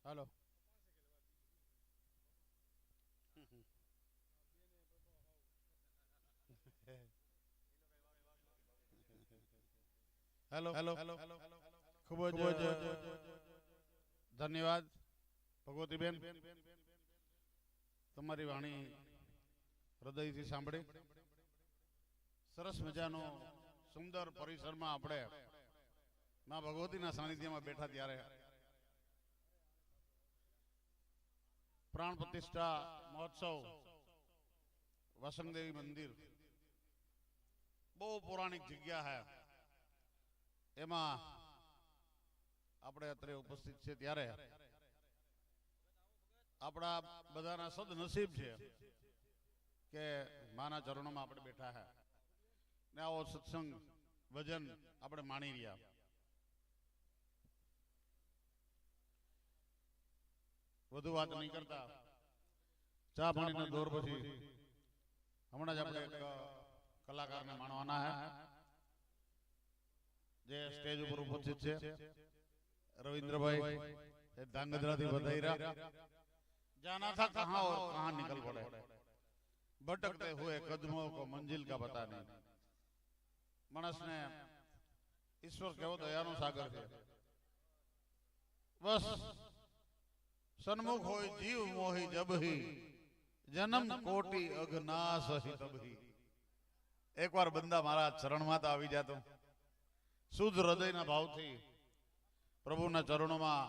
હાલો. Hello hello ખૂબ જ ધન્યવાદ ભગવતીબેન, તમારી વાણી હૃદયથી સાંભળી. સરસ મજાનો સુંદર પરિસરમાં આપણે માં ભગવતીના સાનિધ્યમાં બેઠા ત્યારે પ્રાણ પ્રતિષ્ઠા મહોત્સવ વસંગદેવી મંદિર બહુ પૌરાણિક જગ્યા છે, એમાં આપણે અત્રે ઉપસ્થિત છે ત્યારે આપણા બધાના સદનસીબ છે કે માના ચરણોમાં આપણે બેઠા છે ને આવો સત્સંગ ભજન આપણે માણી રહ્યા. વધુ વાત નહીં કરતા ચા પાણીના દોર પછી હમણાં જ આપણે એક કલાકારને માણવાના હે જે સ્ટેજ ઉપર ઉપસ્થિત છે. રવિન્દ્રભાઈ ધાંગધ્રાથી વધાર્યા. જાના था कहां और कहां निकल पड़े, भटकते हुए कदमों को मंजिल का पता नहीं. मानस ने ईश्वर केवो दयानो सागर है. बस सन्मुख होय जीव मोही जब ही जन्म कोटि अघनाश ही तब ही. एक बार बंदा मारा चरण में तो आवी जातो शुद्ध हृदय भाव थी प्रभुना चरणों में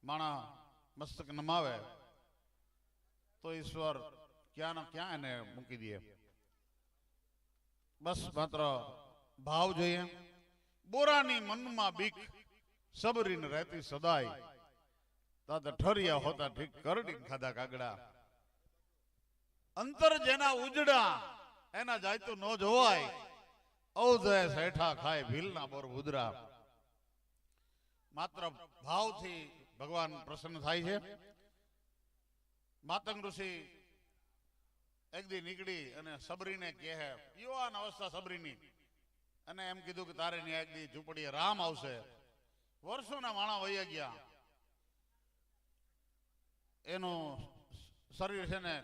माणा मस्तक नमावे तो ईश्वर क्या न क्या એને મૂકી દે. બસ માત્ર ભાવ જોઈએ. બોરાની મનમાં બીક સબરીને રહેતી સદાય, તા ઠરિયા હોતા ઠીક કરડી ખાધા કાગડા. અંતર જેના ઉજડા એના જાય તો નો જોવાય, ઔધય સેઠા ખાય ભીલના બોર ઉદરા. માત્ર ભાવથી ભગવાન પ્રસન્ન થાય છે. માતંગ ઋષિ એક દી નીકળી અને સબરીને કહે, યુવાન અવસ્થા સબરીની, અને એમ કીધું કે તારે ની એક દી ઝૂંપડીએ રામ આવશે. વર્ષોના માણા વહી ગયા, એનું શરીર છે ને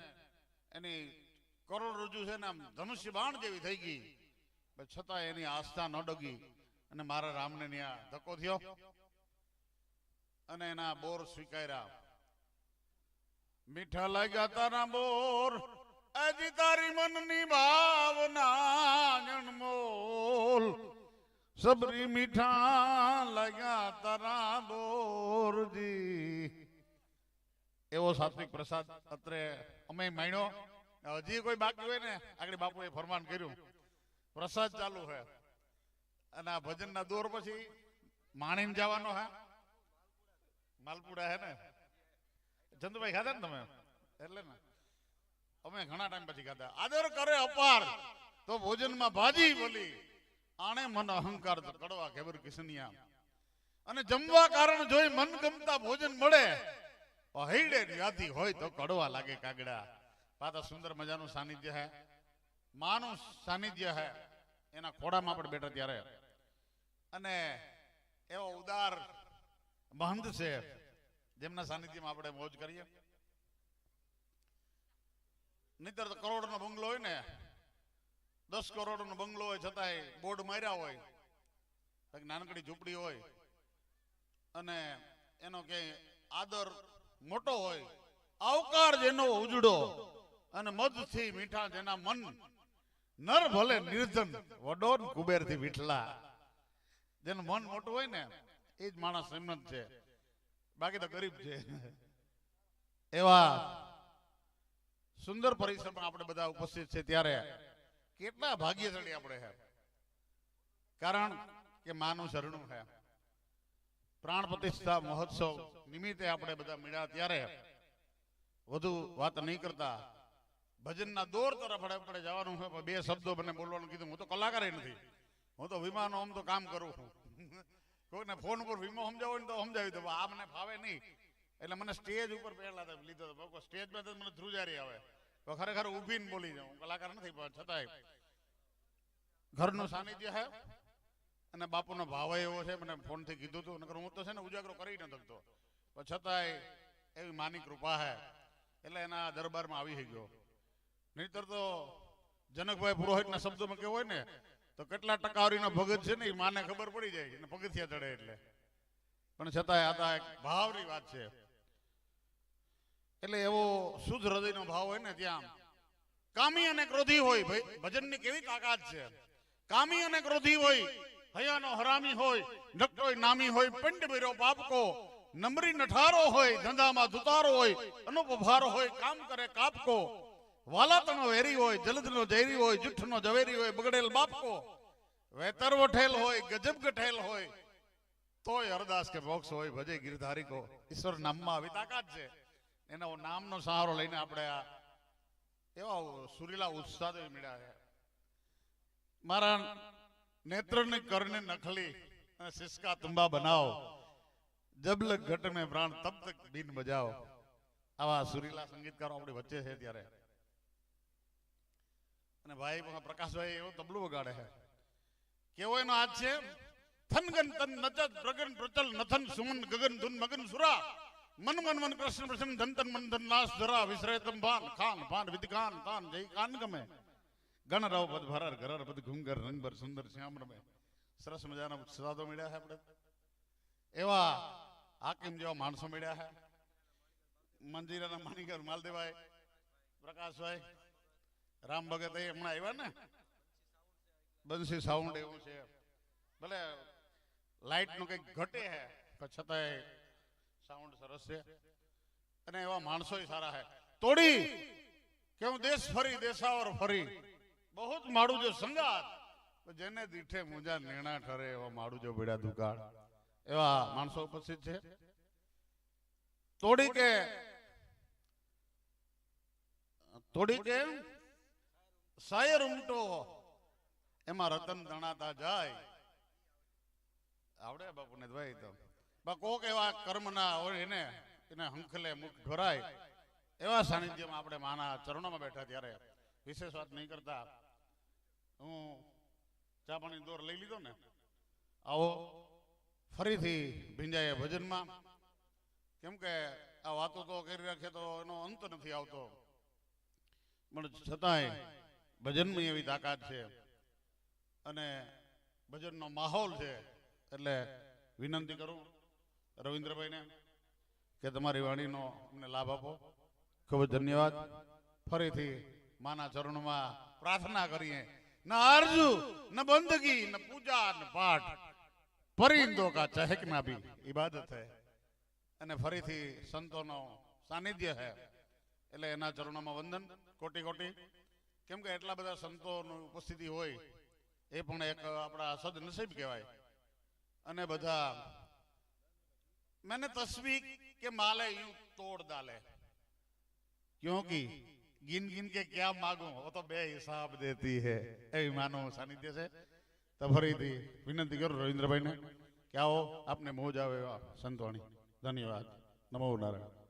એની કરોડરજ્જુ છે ને આમ ધનુષ્ય બાણ જેવી થઈ ગઈ, છતાં એની આસ્થા ન ડગી અને મારા રામને ત્યાં ધક્કો થયો અને એના બોર સ્વીકાર્યા. મીઠા લાગ્યા તારા બોર અજી તારી મનની ભાવના જન્મોલ, સબરી મીઠા લાગ્યા તારા બોરજી. એવો સાત્વિક પ્રસાદ અત્રે અમે માણ્યો. હજી કોઈ બાકી હોય ને આગળ બાપુએ ફરમાન કર્યું પ્રસાદ ચાલુ છે અને આ ભજનના દોર પછી માણીને જવાનો હે માલપુડા હે ને ચંદુભાઈ ખાધા ને તમે એટલે ને અમે ઘણા ટાઈમ પછી ખાધા. આદર કરે અપાર તો ભોજનમાં ભાજી બોલી, આણે મન અહંકાર તો કડવા ખેબર કિસનિયા. અને જમવા કારણ જોઈ મન ગમતા ભોજન મળે, હૈડે યાદી હોય તો કડવા લાગે કાગડા. પાછા સુંદર મજાનું સાનિધ્ય હે, માનું સાનિધ્ય હે, એના ખોડામાં આપણે બેઠા ત્યારે અને એવો ઉદાર મહંત છે જેમના સાનિધ્યમાં આપણે મોજ કરીએ. નહીતર તો કરોડનો બંગલો હોય ને, 10 કરોડનો બંગલો હોય છતાંય બોર્ડ માર્યા હોય, નાનકડી ઝૂંપડી હોય અને એનો કે આદર મોટો હોય, આવકાર જેનો ઉજડો અને મધથી મીઠા જેના મન, નર ભલે નિર્ધન વડો કુબેરથી વિઠલા. જેનું મન મોટું હોય ને એ જ માણસ શ્રીમંત છે, બાકી તો ગરીબ છે. એવા સુંદર પરિસરમાં આપણે બધા ઉપસ્થિત છે ત્યારે કેટલા ભાગ્યશાળી આપણે છે, કારણ કે માનું શરણું છે. પ્રાણ પ્રતિષ્ઠા મહોત્સવ નિમિત્તે આપણે બધા મળ્યા ત્યારે વધુ વાત નહીં કરતા ભજનના દોર તરફ આપણે જવાનું છે. બે શબ્દો મને બોલવાનું કીધું. હું તો કલાકાર નથી, હું તો વિમાનો આમ તો કામ કરું છું. કોઈને ફોન ઉપર વીમો સમજાવો ને તો સમજાવી દઉં, આ મને ફાવે નહીં. એટલે મને સ્ટેજ ઉપર પહેલા લીધો હતો. સ્ટેજ પર મને ધ્રુજારી આવે તો ખરેખર ઊભીને બોલી જાઉં. હું કલાકાર નથી પણ છતાંય ઘરનું સાનિધ્ય છે અને બાપુનો ભાવ એવો છે. મને ફોનથી કીધું હતું, નકર હું તો છે ને ઉજાગરો કરી ન શકતો. પણ છતાંય એવી માની કૃપા હે એટલે એના દરબારમાં આવી ગયો. નહીતર તો જનકભાઈ પુરોહિતના શબ્દોમાં કેવું હોય ને તો કેટલા ટકાવારીનો ભગત છે ને એ માને ખબર પડી જાય ને પગથિયા ચડે એટલે. પણ છતાંય આ તો એક ભાવની વાત છે. એટલે એવો શુદ્ધ હૃદયનો ભાવ હોય ને ત્યાં કામી અને ક્રોધી હોય. ભાઈ ભજનની કેવી તાકાત છે. કામી અને ક્રોધી હોય, હયાનો હરામી હોય, નકટોય નામી હોય, પિંડ ભર્યો પાપકો, નમરી નઠારો હોય, ધંધામાં ધુતારો હોય, અનુપભારો હોય, કામ કરે કાપકો, વાલાતનો વેરી હોય, જલદનો ઝેરી હોય, જુઠ્ઠનો ઝવેરી હોય, બગડેલ બાપકો, વેતર વઠેલ હોય, ગજબ ગઠેલ હોય, તોય અરદાસ કે મોક્ષ હોય, ભજે ગિરધારી કો. ઈશ્વર નામમાં આવી તાકાત છે. એનો નામનો સહારો લઈને આપણે આ એવા સુરીલા ઉત્સાહ મળ્યા છે. મારા નેત્રની કરને નખલી અને સિસકા તુંબા બનાવો, જબલક ઘટ में प्राण तब तक बीन बजाओ. આવા સુરીલા સંગીતકારો આપણી વચ્ચે છે ત્યારે. અને ભાઈ પ્રકાશભાઈ એવો તબલું વગાડે છે. કેવો એનો હાથ છે. થનગન તન નચત પ્રગન પ્રચલ નથન સુમન ગગન ધુન મગન સુરા મન મન મન કૃષ્ણ પ્રસન્ન ધન તન મન ધન નાશ ધરા વિશ્રેતમ ભાન ખાન ભાન વિદિકાન તાન જય કાન ગમે ગણ રાવ પદ ભરર ગરર પદ ઘુંગર રંગભર સુંદર શ્યામ રમે. સરસ મજાના ઉત્સાદો મળ્યા છે આપણે. એવા હાકીમ જેવા માણસો મળ્યા છે. મંજીરાના માનીગર માલદેભાઈ, પ્રકાશભાઈ, રામ ભગત એ હમણાં આવ્યા ને. બંસી સાઉન્ડ એવું છે. ભલે લાઇટ નું કઈક ઘટે છે પણ છતાંય સાઉન્ડ સરસ છે. અને એવા માણસો સારા છે. તોડી કે હું દેશ ફરી દેશાવર ફરી બહુ જ માડું જો સંગાત જેને દીઠે મુજા નેણા ઠરે એવા માડું જો બેડા દુકાળ. એવા માણસો ઉપસ્થિત છે. તોડી કે શાયર ઉમટો એમાં રતન દણાતા જાય. આવડે બાપુને ભાઈ તો કોક એવા કર્મના હોય એને હંખલે મુખ ઢોરાય એવા સાનિધ્યમાં આપણે માના ચરણોમાં બેઠા ત્યારે વિશેષ વાત નહીં કરતા હું ચા પાણી દોર લઈ લીધો ને. આવો ફરીથી ભીંજાય ભજનમાં. કેમ કે આ વાતો તો કરી રાખે તો એનો અંત નથી આવતો. પણ છતાંય ભજનમાં એવી તાકાત છે અને ભજનનો માહોલ છે. એટલે વિનંતી કરું રવિન્દ્રભાઈને કે તમારી વાણીનો અમને લાભ આપો. ખૂબ જ ધન્યવાદ. ફરીથી માના ચરણોમાં પ્રાર્થના કરીએ. ન આરજુ ન બંદગી ન પૂજા ન પાઠ પરિંદો કા ચહેકના ભી ઇબાદત હૈ. અને ફરીથી સંતોનો સાનિધ્ય છે એટલે એના ચરણોમાં વંદન કોટી કોટી. કેમ કે એટલા બધા સંતોની ઉપસ્થિતિ હોય એ પણ એક આપણા સદનસીબ કહેવાય. અને બધા मैंने तस्वीर के माले यूं तोड़ डाले क्योंकि गिन गिन के क्या मांगू वो तो बे हिसाब देती है. એ માનો સાનિધ્ય છે. તો ફરીથી વિનંતી કરું રવિન્દ્રભાઈને કે આવો આપને મોજ આવે એવા સંતવાણી. ધન્યવાદ. નમો નારાયણ.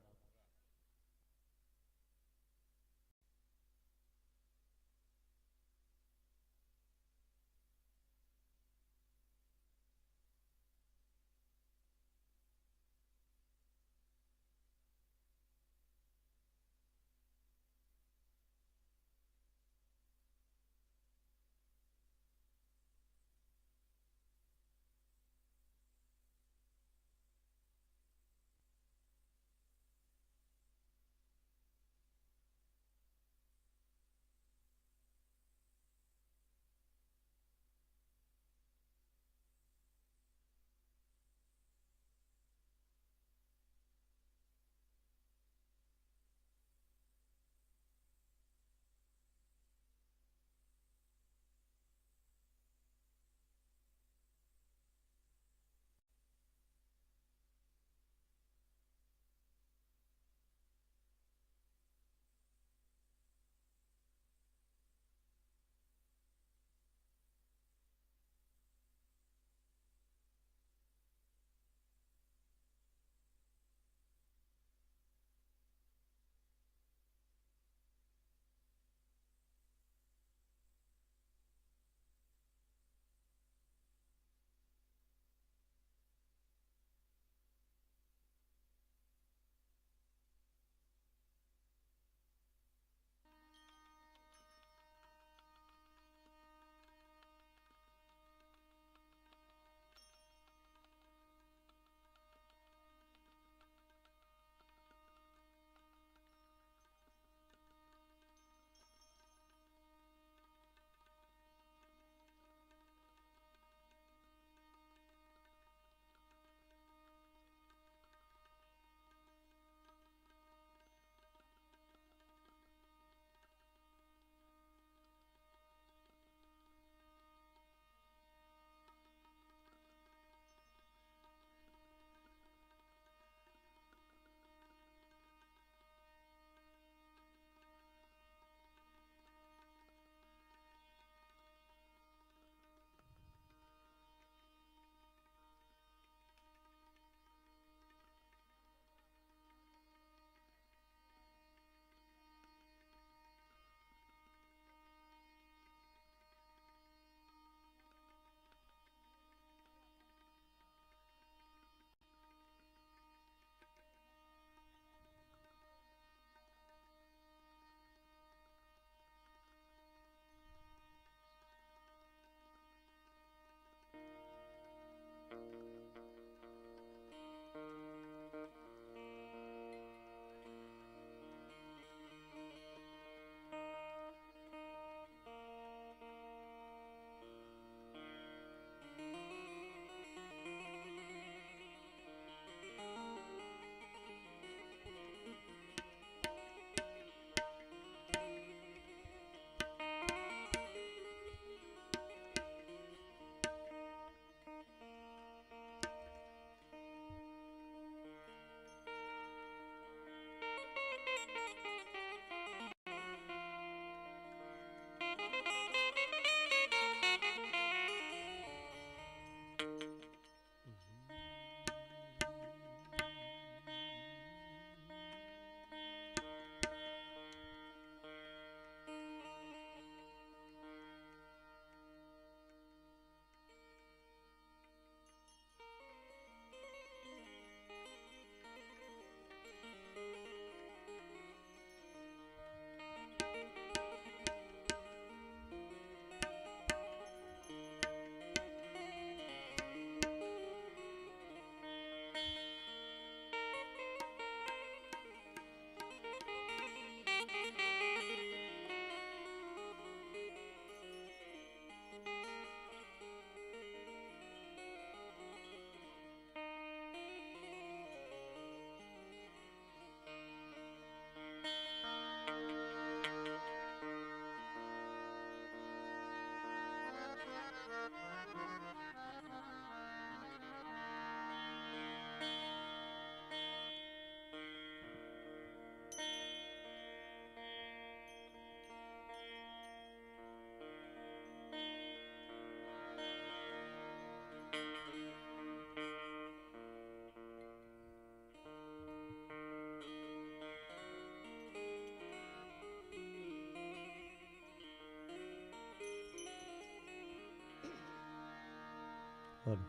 प्रेम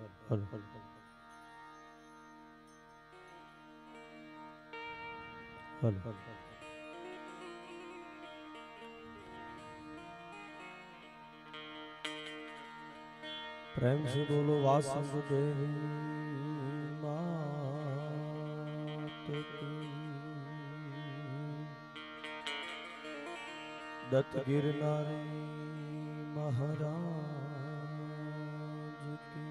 से बोलो वासंग देवी मात की, दत्त गिरनारी महाराज की,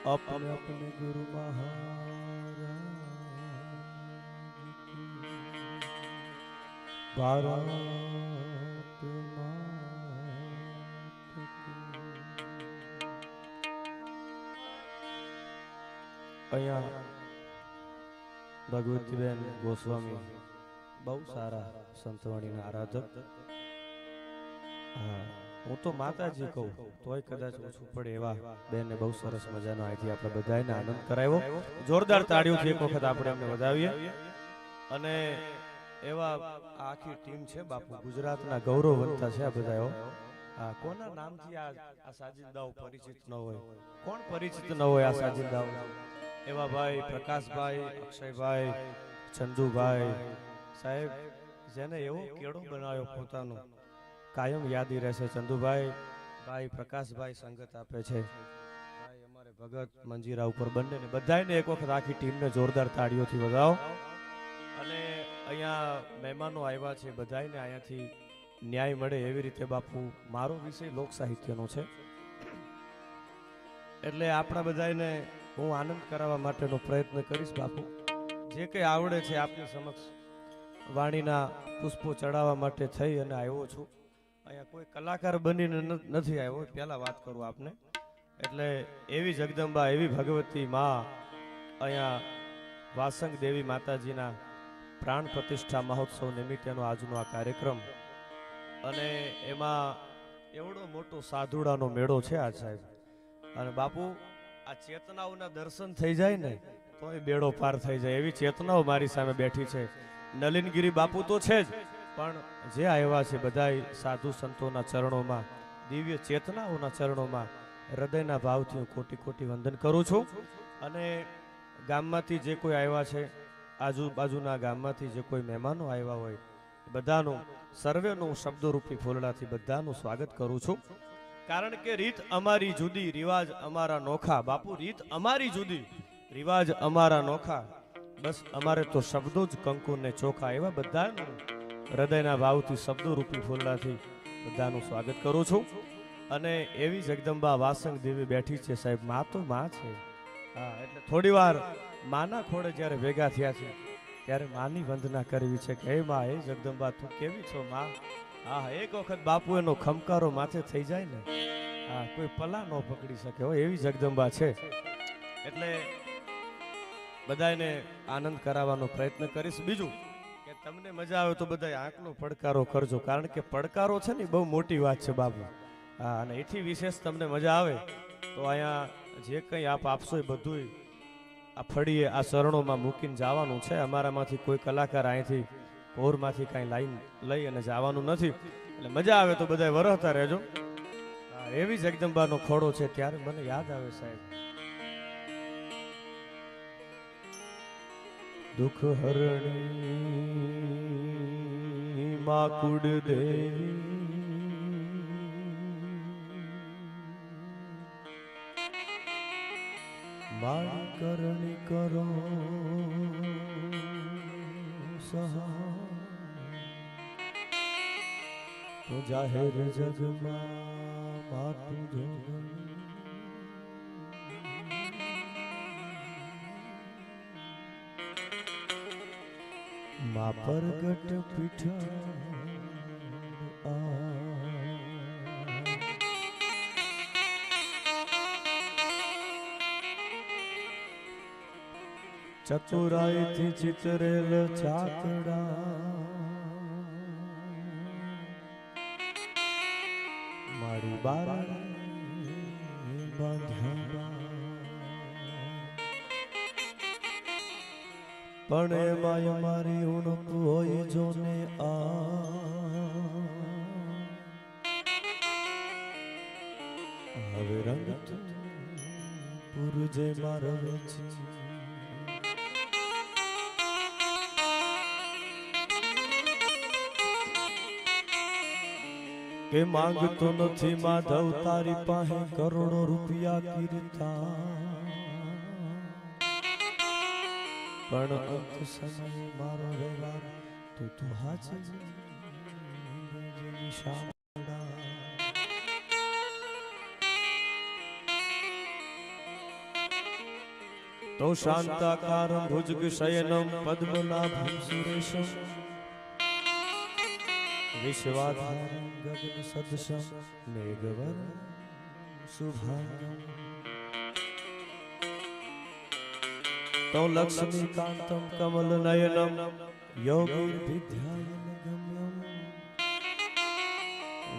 अपने अपने गुरु महाराज की, भारत અહીંયા ભગવતીબેન ગોસ્વામી બહુ સારા સંતવાણીના આરાધક. હા, હું તો માતાજી કહું તોય કદાચ ઓછું પડે એવા બેનને બહુ સરસ મજાનો અહીંથી આપણે બધાને આનંદ કરાવ્યો. જોરદાર તાળીઓથી એક વખત આપણે એમને વધાવીએ. અને એવા આખી ટીમ છે બાપુ, ગુજરાતના ગૌરવવંતા છે આ બધા. હા, કોના નામથી આ સાજિંદાઓ પરિચિત ન હોય? કોણ પરિચિત ન હોય આ સાજિંદાઓ? એવા ભાઈ પ્રકાશભાઈ, અક્ષયભાઈ, ચંદુભાઈ સાહેબ, જેને એવો કેળો બનાવ્યો પોતાનો, કાયમ યાદી રહેશે. ચંદુભાઈ ભાઈ, પ્રકાશભાઈ સંગત આપે છે ભાઈ, અમારે ભગત મંજીરા ઉપર બંને બધાને એક વખત આખી ટીમને જોરદાર તાળીઓથી વધાવો. અને અહીંયા મહેમાનો આવ્યા છે, બધાને અહીંયાથી ન્યાય મળે એવી રીતે બાપુ, મારો વિષય લોક સાહિત્યનો છે એટલે આપણા બધાને હું આનંદ કરાવવા માટેનો પ્રયત્ન કરીશ બાપુ. જે કંઈ આવડે છે આપની સમક્ષ વાણીના પુષ્પો ચડાવવા માટે થઈ અને આવ્યો છું. અહીંયા કોઈ કલાકાર બનીને નથી આવ્યો, પહેલાં વાત કરું આપને. એટલે એવી જગદંબા, એવી ભગવતી માં, અહીંયા વાસંગ દેવી માતાજીના પ્રાણ પ્રતિષ્ઠા મહોત્સવ નિમિત્તેનો આજનો આ કાર્યક્રમ. અને એમાં એવડો મોટો સાધુડાનો મેળો છે આજ સાહેબ. અને બાપુ, આ ચેતનાઓના દર્શન થઈ જાય ને તો એ બેડો પાર થઈ જાય એવી ચેતનાઓ મારી સામે બેઠી છે. નલિનગીરી બાપુ તો છે જ, પણ જે આવ્યા છે બધા સાધુ સંતોના ચરણોમાં, દિવ્ય ચેતનાઓના ચરણોમાં હૃદયના ભાવથી હું કોટી કોટી વંદન કરું છું. અને ગામમાંથી જે કોઈ આવ્યા છે, આજુબાજુના ગામમાંથી જે કોઈ મહેમાનો આવ્યા હોય, બધાનું સર્વેનું શબ્દરૂપી ફૂલડાથી બધાનું સ્વાગત કરું છું. કારણ કે રીત અમારી જુદી, રિવાજ અમારા નોખા. બાપુ, રીત અમારી જુદી, રિવાજ અમારા નોખા, બસ અમારે તો શબ્દો જ કંકુ ને ચોખા. એવા બધાનું હૃદયના ભાવથી શબ્દરૂપી ફૂલડાથી બધાનું સ્વાગત કરું છું. અને એવી જગદંબા વાસંગ દેવી બેઠી છે સાહેબ. માં તો માં છે. હા, એટલે થોડી વાર માના ખોડે જ્યારે ભેગા થયા છે ત્યારે માની વંદના કરવી છે કે હે માં, હે જગદંબા, તું કેવી છો માં? હા, એક વખત બાપુ એનો ખમકારો માથે થઈ જાય ને, હા, કોઈ પલા ન પકડી શકે હોય એવી જગદંબા છે. એટલે બધાને આનંદ કરાવવાનો પ્રયત્ન કરીશ. બીજું કે તમને મજા આવે તો બધા આંખનો પડકારો કરજો, કારણ કે પડકારો છે ને બહુ મોટી વાત છે બાપુ. હા, અને એથી વિશેષ તમને મજા આવે તો અહીંયા જે કંઈ આપ આપશો એ બધું આ ફળીએ, આ શરણોમાં મૂકીને જવાનું છે. અમારામાંથી કોઈ કલાકાર અહીંથી કોરમાંથી કાંઈ લાઈન લઈ અને જવાનું નથી. એટલે મજા આવે તો બધા વરહતા રહેજો. એવી જગદંબાનો ખોડો છે ત્યારે મને યાદ આવે સાહેબ, દુઃખ હરણી માં કુડ દેવી, મારી કરણી કરો સહા, તો જાહેર જગમાં માતું જોગણ, મા પ્રગટ પીઠ ચતુરાઈથી ચિતરેલ ચાકડા, મારી બારણે બાંધ્યા, પણ એમાં અમારી ઉણપ હોય જોને હવે રંગ ઉરજે મારો વેચી કે માંગતો નથી માધવ તારી પાસે કરોડો રૂપિયા કીર્તા પણ અંત સમયે મારો વ્યવહાર તું હાજર तो शांताकारं भुजगशयनं पद्मनाभं सुरेशं विश्वाधारं गगनसदृशं मेघवर्णं शुभांगं तो लक्ष्मीकान्तं कमलनयनं योगिर्विद्यायनगम्यं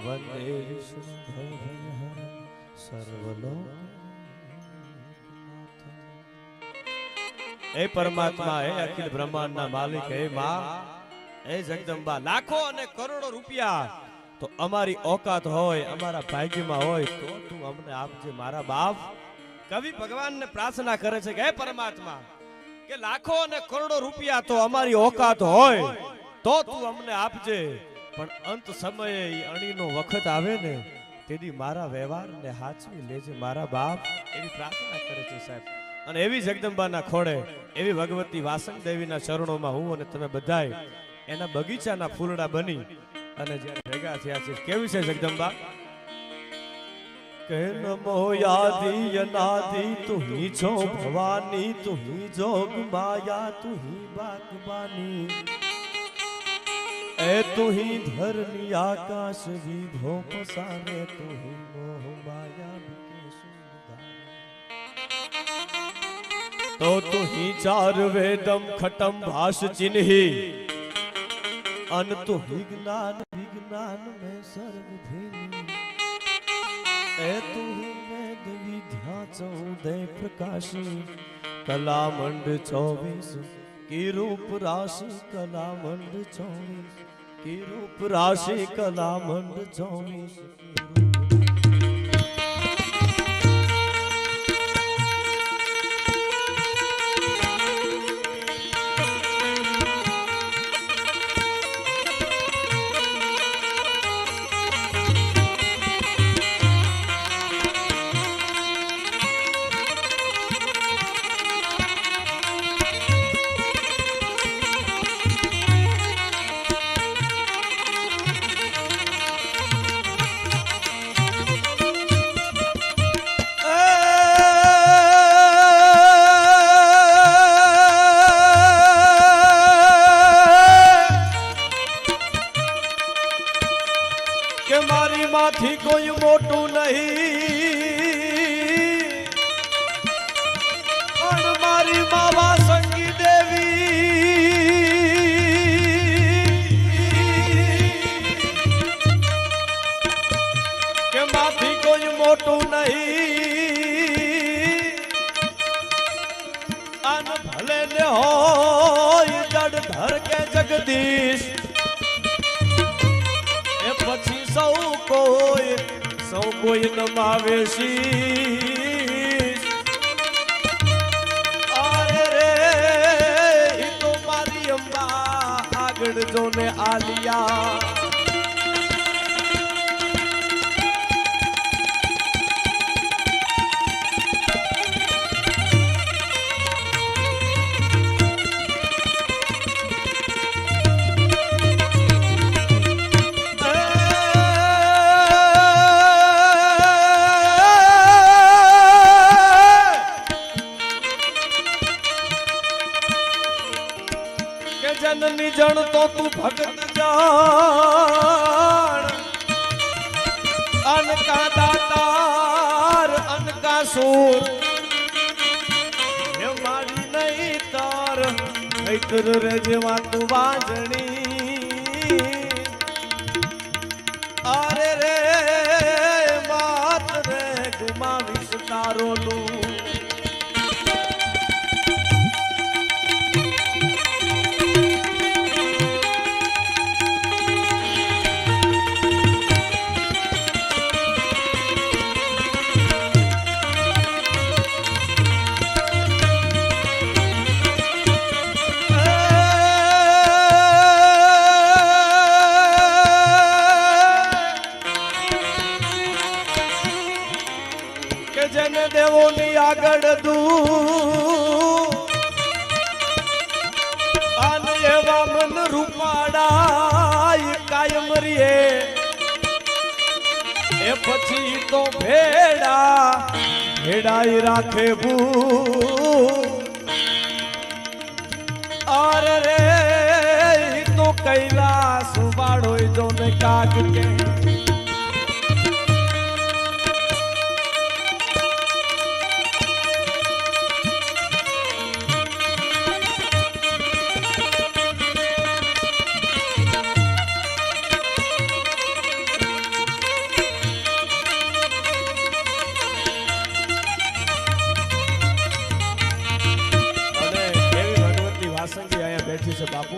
वन्दे विष्णुभवभयहरं सर्वलोक ए परमात्मा है अखिल ब्रह्मांड ना मालिक है मां ए जगदंबा लाखों અને કરોડો રૂપિયા તો અમારી औकात હોય અમારા ભાગ્યમાં હોય તો તું અમને આપજે મારા બાપ કવિ ભગવાનને પ્રાર્થના કરે છે કે હે પરમાત્મા કે લાખો અને કરોડો રૂપિયા તો અમારી औकात હોય તો તું અમને આપજે પણ અંત સમયે ઈ અણીનો વખત આવે ને તેદી મારા વ્યવહારને હાચવી લેજે મારા બાપ એવી પ્રાર્થના કરે છે સાહેબ અને એવી જગદંબાના ખોડે એવી ભગવતી વાસંગ દેવીના ચરણોમાં હું અને તમે બધાય એના બગીચાના ફૂલડા બની અને જ્યારે ભેગા થયા છે કેવી છે જગદંબા કે નમો યાદી અનાદિ તું હી છો ભવાની તું હી જોગ માયા તું હી બાગબાની ए तू ही धरनी आकाश विभो पसारे तू ही मोह माया तो तू ही चार वेदम खटम भाष चिन्ही अन तू ही ज्ञान विज्ञान में सर्व भिन्न ए तू ही वेद विद्या चौदह प्रकाशी कला मंड 24 की रूप राशि कला मंड 24 की रूप राशि कला मंड 24 के मारी माथी कोई मोटू नहीं और मारी मावा संगी देवी के माथी कोई मोटू नहीं अन भले ने हो जड़ धर के जगदीश પછી સૌ કોઈ નમાવે શીશ અરે રે ઈ તો મારી અંબા આગળ જોને આલિયા जननी जन तो तू भगत जान अनका दातार अनका सूर ये मारी नहीं तार इतर रे जेवा तू वाजणी अरे रे मात रे गुमाविस तारो नू પડદું અને એવા મન રૂપાડા કાયમ રીએ એ પછી તો ભેડાઈ રાખે ભૂ અરે રે તો કૈલાસ વાળો જો ને કાગ કે બાપુ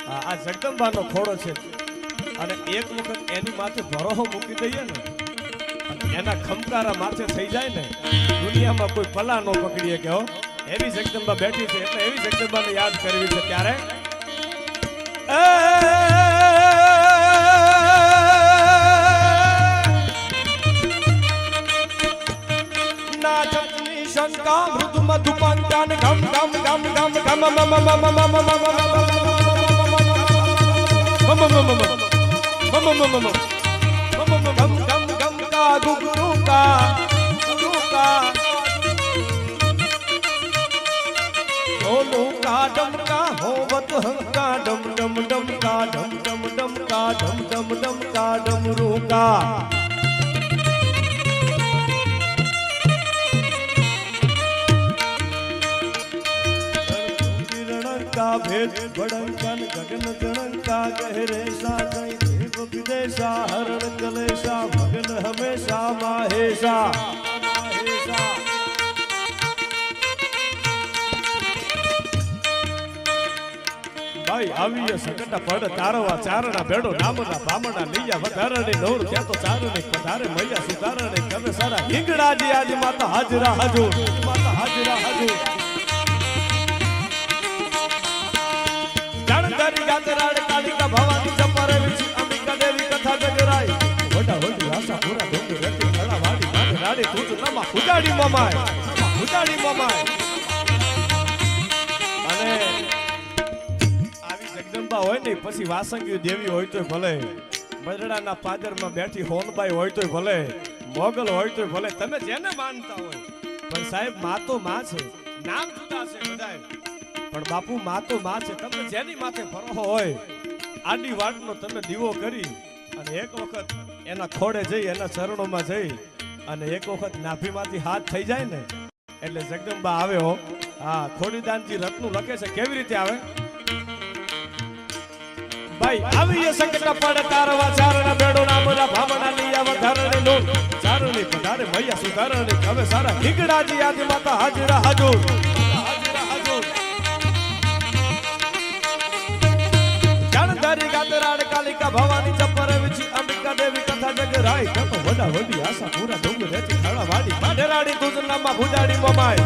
આ જગદંબાનો ખોડો છે અને એક વખત એની માથે ભરોહો મૂકી દઈએ ને એના ખમકારા માથે થઈ જાય ને દુનિયામાં કોઈ પલા નો પકડીએ કે એવી જગદંબા બેઠી છે એટલે એવી જગદંબાને યાદ કરવી છે ત્યારે નાચની શંકા મૃદુ મધુપંચાન ગમ ગમ ગમ ગમ ગમ भेद बड़ंकन गगन जड़ंका गहरे सा कई देव विदेशा हरण कलेशा भगन हमेशा माहेशा भाई आविय संकट पड़ तारवा चारणा बेड़ो नामना बामना लिया वधारणी नौर क्या तो चारणे पधारे मैया सुधारणे कवे सारा हिंगड़ा जी आज माता हाजरा हजूर जानकारी गातराड़ कालिका भवानी चंपारे विची अंबिका देवी कथा जगराई वडा वडी आशा पूरा डोंग रहती खड़ा वाडी गात राड़ी तू नमा उजाड़ी ममाय અને આવી જગદંબા હોય ને પછી વાસંગી દેવી હોય તોય ભલે બરડાના પાદરમાં બેઠી હોનબાઈ હોય તોય ભલે મોગલ હોય તોય ભલે તમે જેને માનતા હોય પણ સાહેબ માં તો માં છે નામ જુદા છે બધાય પણ બાપુ માં તો માં છે તમે જેની માથે ભરોસો હોય આડી વાટનો તમે દીવો કરી અને એક વખત એના ખોડે જઈ એના ચરણોમાં જઈ અને એક વખત નાભીમાંથી હાથ થઈ જાય ને એટલે જગદંબા આવે હો હા ખોડીદાનજી રત્નું લખે છે કેવી રીતે આવે ભાઈ આવી એ સંકટ પડ તારવા ચારણા બેડો નામના ભામણા લીયા વધારણે નો ચારણી પધારે મૈયા સુધારણે હવે સારા હિગડાજી આદિ માતા હાજરા હાજુર जानकारी गातराड़ कालिका भवानी चंपारे विची अंबिका देवी कथा जगराई कतो वडा वडी आशा पूरा डोंग रहती खड़ा वाडी माढेराड़ी तुझ नामा भुजाड़ी ममाय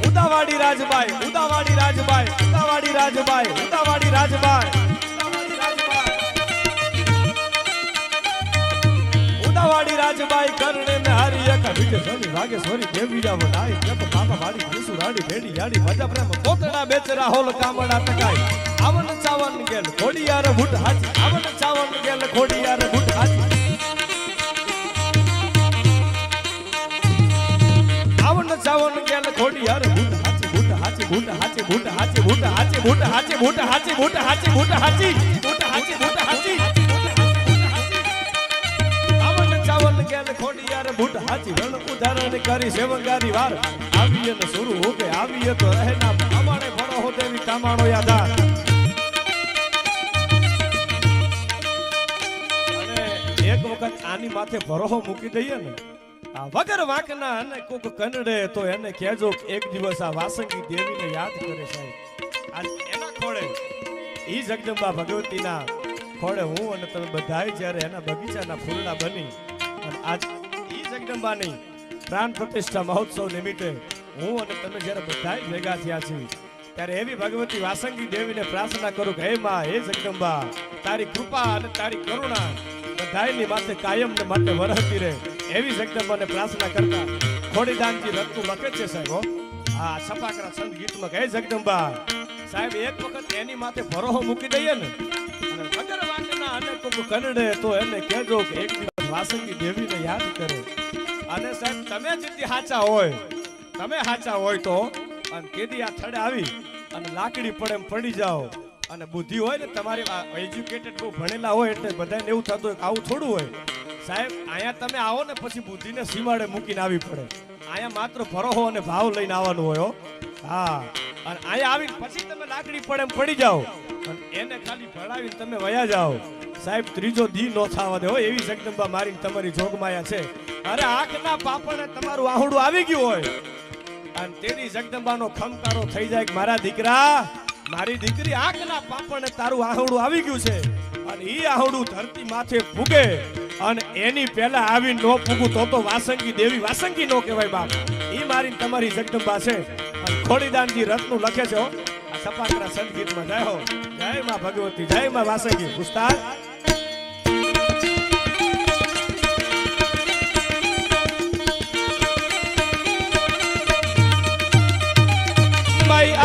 उदावाड़ी राजबाई उदावाड़ी राजबाई करने में हारी एक विजय सोनी भागेश्वरी देवी जा बनाई जब बाबा वाड़ी सुराड़ी भेड़ी याड़ी मजा प्रेम पोतड़ा बेचरा होल कामड़ा टकाई आवन चावन गेल खोड़ियार भूट हाची आवन चावन गेल खोड़ियार भूट हाची आवन चावन गेल खोड़ियार भूट हाची भूट हाची भूट हाची भूट हाची भूट हाची भूट हाची भूट हाची भूट हाची भूट हाची भूट हाची भूट हाची गेल खोड़ियार भूट हाची रण उदाहरण करी सेवंगारी वार आवीए न शुरू हो के आवीए तो रहना हमारे बड़ो हो देवी कामाणो यादार અને એક વખત આની માથે ભરોહો મૂકી દઈએ ને આ વગર વાંકના અને કોક કનડે તો એને કહેજો એક દિવસ આ વાસંગી દેવીને યાદ કરે સાહેબ આજ એના ખોળે ઈ જગદંબા ભગવતીના ખોળે હું અને તમે બધાય જ્યારે એના બગીચાના ફૂલડા બની आज ई जगदंबानी प्राण प्रतिष्ठा महोत्सव निमित्ते हूँ અને તમે જ્યારે બધાય ભેગા થયા છે ત્યારે એવી ભગવતી વાસંગી દેવીને પ્રાર્થના કરું કે હે માં હે જગદંબા તારી કૃપા અને તારી કરુણા બધાયની માથે કાયમ ને માટે વરહતી રહે એવી જગદંબાને પ્રાર્થના કરતા ખોડીદાનજી રત્નું લખે છે સાહેબ હો. આ છપાકરા છંદ ગીતમાં કહે જગદંબા સાહેબ એક વખત એની માથે ભરોહો મૂકી દઈએ ને અને વગર વાંકના અને કોક કરડે તો એને કહેજો કે એક દિવસ વાસંગી દેવીને યાદ કરે. અને સાહેબ તમે જેથી સાચા હોય તો અને કેદી આ થડે આવી અને લાકડી પડે એમ પડી જાઓ અને બુદ્ધિ હોય ને તમારી એજ્યુકેટેડ બહુ ભણેલા હોય એટલે બધાને એવું થતું હોય કે આવું થોડું હોય સાહેબ. અહીંયા તમે આવો ને પછી બુદ્ધિને સીમાડે મૂકીને આવી પડે. અહીંયા માત્ર ભરોહો અને ભાવ લઈને આવવાનું હોય હો. હા અને અહીંયા આવીને પછી તમે લાકડી પડે એમ પડી જાઓ અને એને ખાલી ભણાવીને તમે વયા જાઓ સાહેબ. ત્રીજો દી નો થવા દે હો એવી જગદંબા મારીને તમારી જોગમાયા છે. અરે આંખના પાપણે તમારું આહુડું આવી ગયું હોય અને તેની જગદંબાનો ખમકારો થઈ જાય કે મારા દીકરા મારી દીકરી આંખના પાપણે તારું આહુડું આવી ગયું છે અને ઈ આહુડું ધરતી માથે ફૂગે અને એની પહેલા આવી નો ફૂગું તો વાસંગી દેવી વાસંગી નો કહેવાય બાપ. ઈ મારી તમારી જગદંબા છે અને ખોડીદાનજી રત્નું લખે છે હો. આ સપાકરા સંગીતમાં જય હો જય માં ભગવતી જય માં વાસંગી ઉસ્તાદ.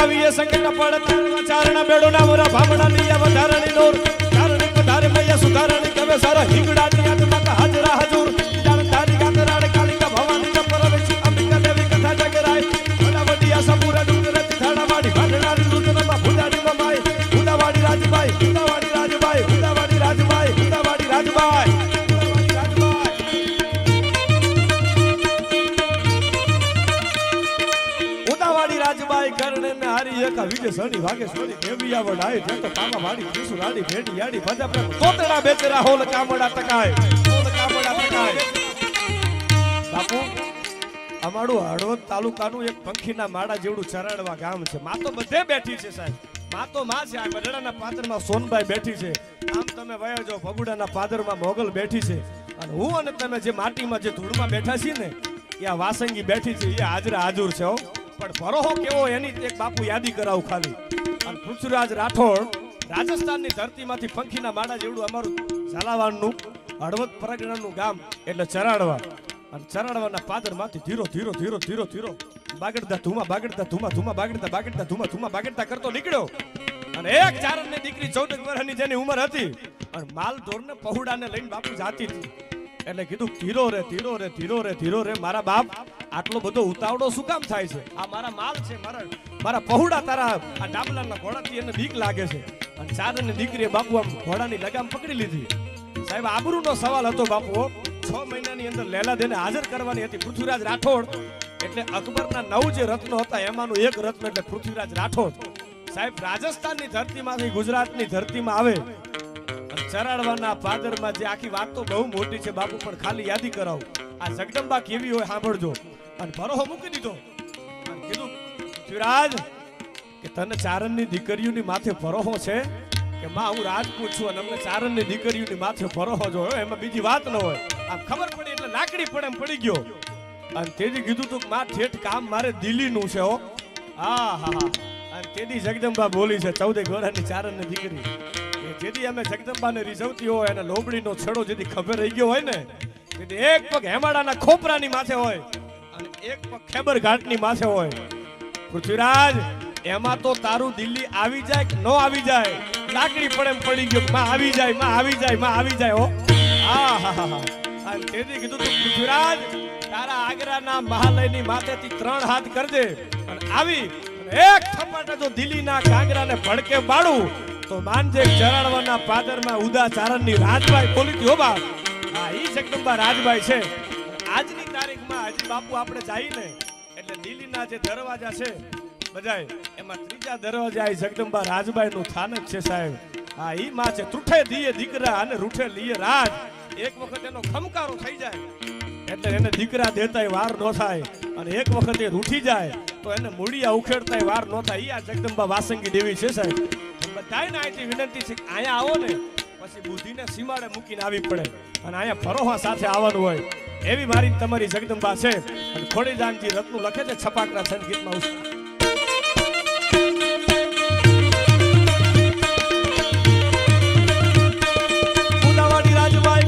આવીએ સંકટ પડતા ચારણા બેડો ના મોરા ભામણા નિયા વધારણી નોર ચારણી પધારે મૈયા સુધારણી કવે સારા હિંગડાની આત્મા હાજરા હજુર જાણ તારી ગાતરાડ કાલિકા ભવાની ચપર વેચી અંબિકા દેવી કથા જગરાય ભલા વડિયા સપુરા ડુંગર થાડાવાડી ભાડનારી લુતનમાં ભુદાડી મમાઈ ભુદાવાડી રાજભાઈ ભુદાવાડી રાજભાઈ ભુદાવાડી રાજભાઈ ભુદાવાડી રાજભાઈ રાજબાઈ કરણે ને હારી એકા વિજય સણી ભાગે સોની દેવિયા વડાય તે તો પાપા વાડી ત્રિસુ રાડી ભેટી યાડી ભજા પ્રેમ તોતડા બેચરા હોલ કામડા ટકાય બાપુ અમારું હળવદ તાલુકાનું એક પંખીના માળા જેવડું ચરાડવા ગામ છે. માં તો બધે બેઠી છે સાહેબ. માં તો માં છે. આ ગઢડાના પાદરમાં સોનબાઈ બેઠી છે. આમ તમે વયા જાઓ ભગુડાના પાદરમાં મોગલ બેઠી છે અને હું અને તમે જે માટીમાં જે ધૂળમાં બેઠા છીએ ને એ આ વાસંગી બેઠી છે. એ હાજરા હાજર છે હો. પણ ભરોહો કેવો એની એક બાપુ યાદી કરાવું ખાલી. અને પૃથ્વીરાજ રાઠોડ રાજસ્થાનની ધરતીમાંથી પંખીના માળા જેવડું અમારું ઝાલાવાડનું હળવદ પરગણાનું ગામ એટલે ચરાડવા અને ચરાડવાના પાદરમાંથી ધીરો ધીરો ધીરો ધીરો ધીરો બાગડતા ધુમા બાગડતા ધુમા ધુમા બાગડતા બાગડતા ધુમા ધુમા બાગડતા કરતો નીકળ્યો અને એક ચારણની દીકરી 14 વર્ષની જેની ઉંમર હતી અને માલ ઢોરને પહોડાને લઈને બાપુ જાતી હતી. એટલે કીધું ધીરો રે ધીરો રે ધીરો રે ધીરો રે મારા બાપ આટલો બધો ઉતાવળો શું કામ થાય છે? આ મારા માલ છે, મારા પહોડા તારા આ ડાબલાના ઘોડાથી એને બીક લાગે છે. અને ચારણની દીકરીએ બાપુ આમ ઘોડાની લગામ પકડી લીધી. સાહેબ આબરૂનો સવાલ હતો બાપુ. 6 મહિનાની અંદર લેલા દેને હાજર કરવાની હતી. પૃથ્વીરાજ રાઠોડ એટલે અકબરના 9 જે રત્નો હતા એમાંનું એક રત્ન એટલે પૃથ્વીરાજ રાઠોડ. સાહેબ રાજસ્થાનની ધરતીમાંથી ગુજરાતની ધરતીમાં આવે ચરાડવાના પાદરમાં જે આખી વાત તો બહુ મોટી છે બાપુ, પણ ખાલી યાદી કરાવું. આ જગદંબા કેવી હોય સાંભળજો. અને ભરોહો મૂકી દીધો અને કીધું પૃથ્વીરાજ કે તને ચારણની દીકરીઓની માથે ભરોહો છે કે માં હું રાજપૂત છું અને અમને ચારણની દીકરીઓની માથે ભરોહો જોયો, એમાં બીજી વાત ન હોય. આમ ખબર પડી એટલે લાકડી પડે એમ પડી ગયો. અને તેથી કીધું તું માં ઠેઠ કામ મારે દિલ્હીનું છે હો. હા હા હા. અને તેથી જગદંબા બોલી છે 14 વર્ષની ચારણની દીકરી. જેથી અમે જગદંબાને રીઝવતી હોય અને લોબડીનો છેડો જેથી ખબર રહી ગયો હોય ને તેથી એક પગ હેમાડાના ખોપરાની માથે હોય અને એક પગ ખેબર ઘાટની માથે હોય. પૃથ્વીરાજ એમાં તો તારું દિલ્હી આવી જાય કે ન આવી જાય લાકડી પડે એમ પડી ગયો. માં આવી જાય માં આવી જાય માં આવી જાય હો. હા હા હા. અને તેથી કીધું તું પૃથ્વીરાજ તારા આગ્રાના મહાલયની માથેથી 3 હાથ કરજે અને આવી એક થપાટા જો દિલ્હીના કાંગરાને ભડકે બાળું તો માનજે ચરાડવાના પાદરમાં ઉદા ચારણની રાજભાઈ બોલી હતી હો બાપ. હા ઈ જગદંબા રાજભાઈ છે. આજની તારીખમાં હજી બાપુ આપણે જઈને એટલે દિલ્હીના જે દરવાજા છે બધાય એમાં ત્રીજા દરવાજા આ જગદંબા રાજભાઈનું સ્થાનક છે સાહેબ. હા ઈ માં છે. તૂઠે દીએ દીકરા અને રૂઠે લીએ રાજ. એક વખત એનો ખમકારો થઈ જાય એટલે એને દીકરા દેતાય વાર ન થાય અને એક વખત એ રૂઠી જાય તો એને મૂળિયા ઉખેડતાય વાર ન થાય. ઈ આ જગદંબા વાસંગી દેવી છે સાહેબ. બધાને અહીંથી વિનંતી છે કે અહીંયા આવો ને પછી બુદ્ધિને સીમાડે મૂકીને આવી પડે અને અહીંયા ફરોહા સાથે આવવાનું હોય એવી મારી તમારી જગદંબા છે. અને ખોડીદાનજી રત્નું લખે છે છપાકરા સંગીતમાં. ઉદાવાડી રાજભાઈ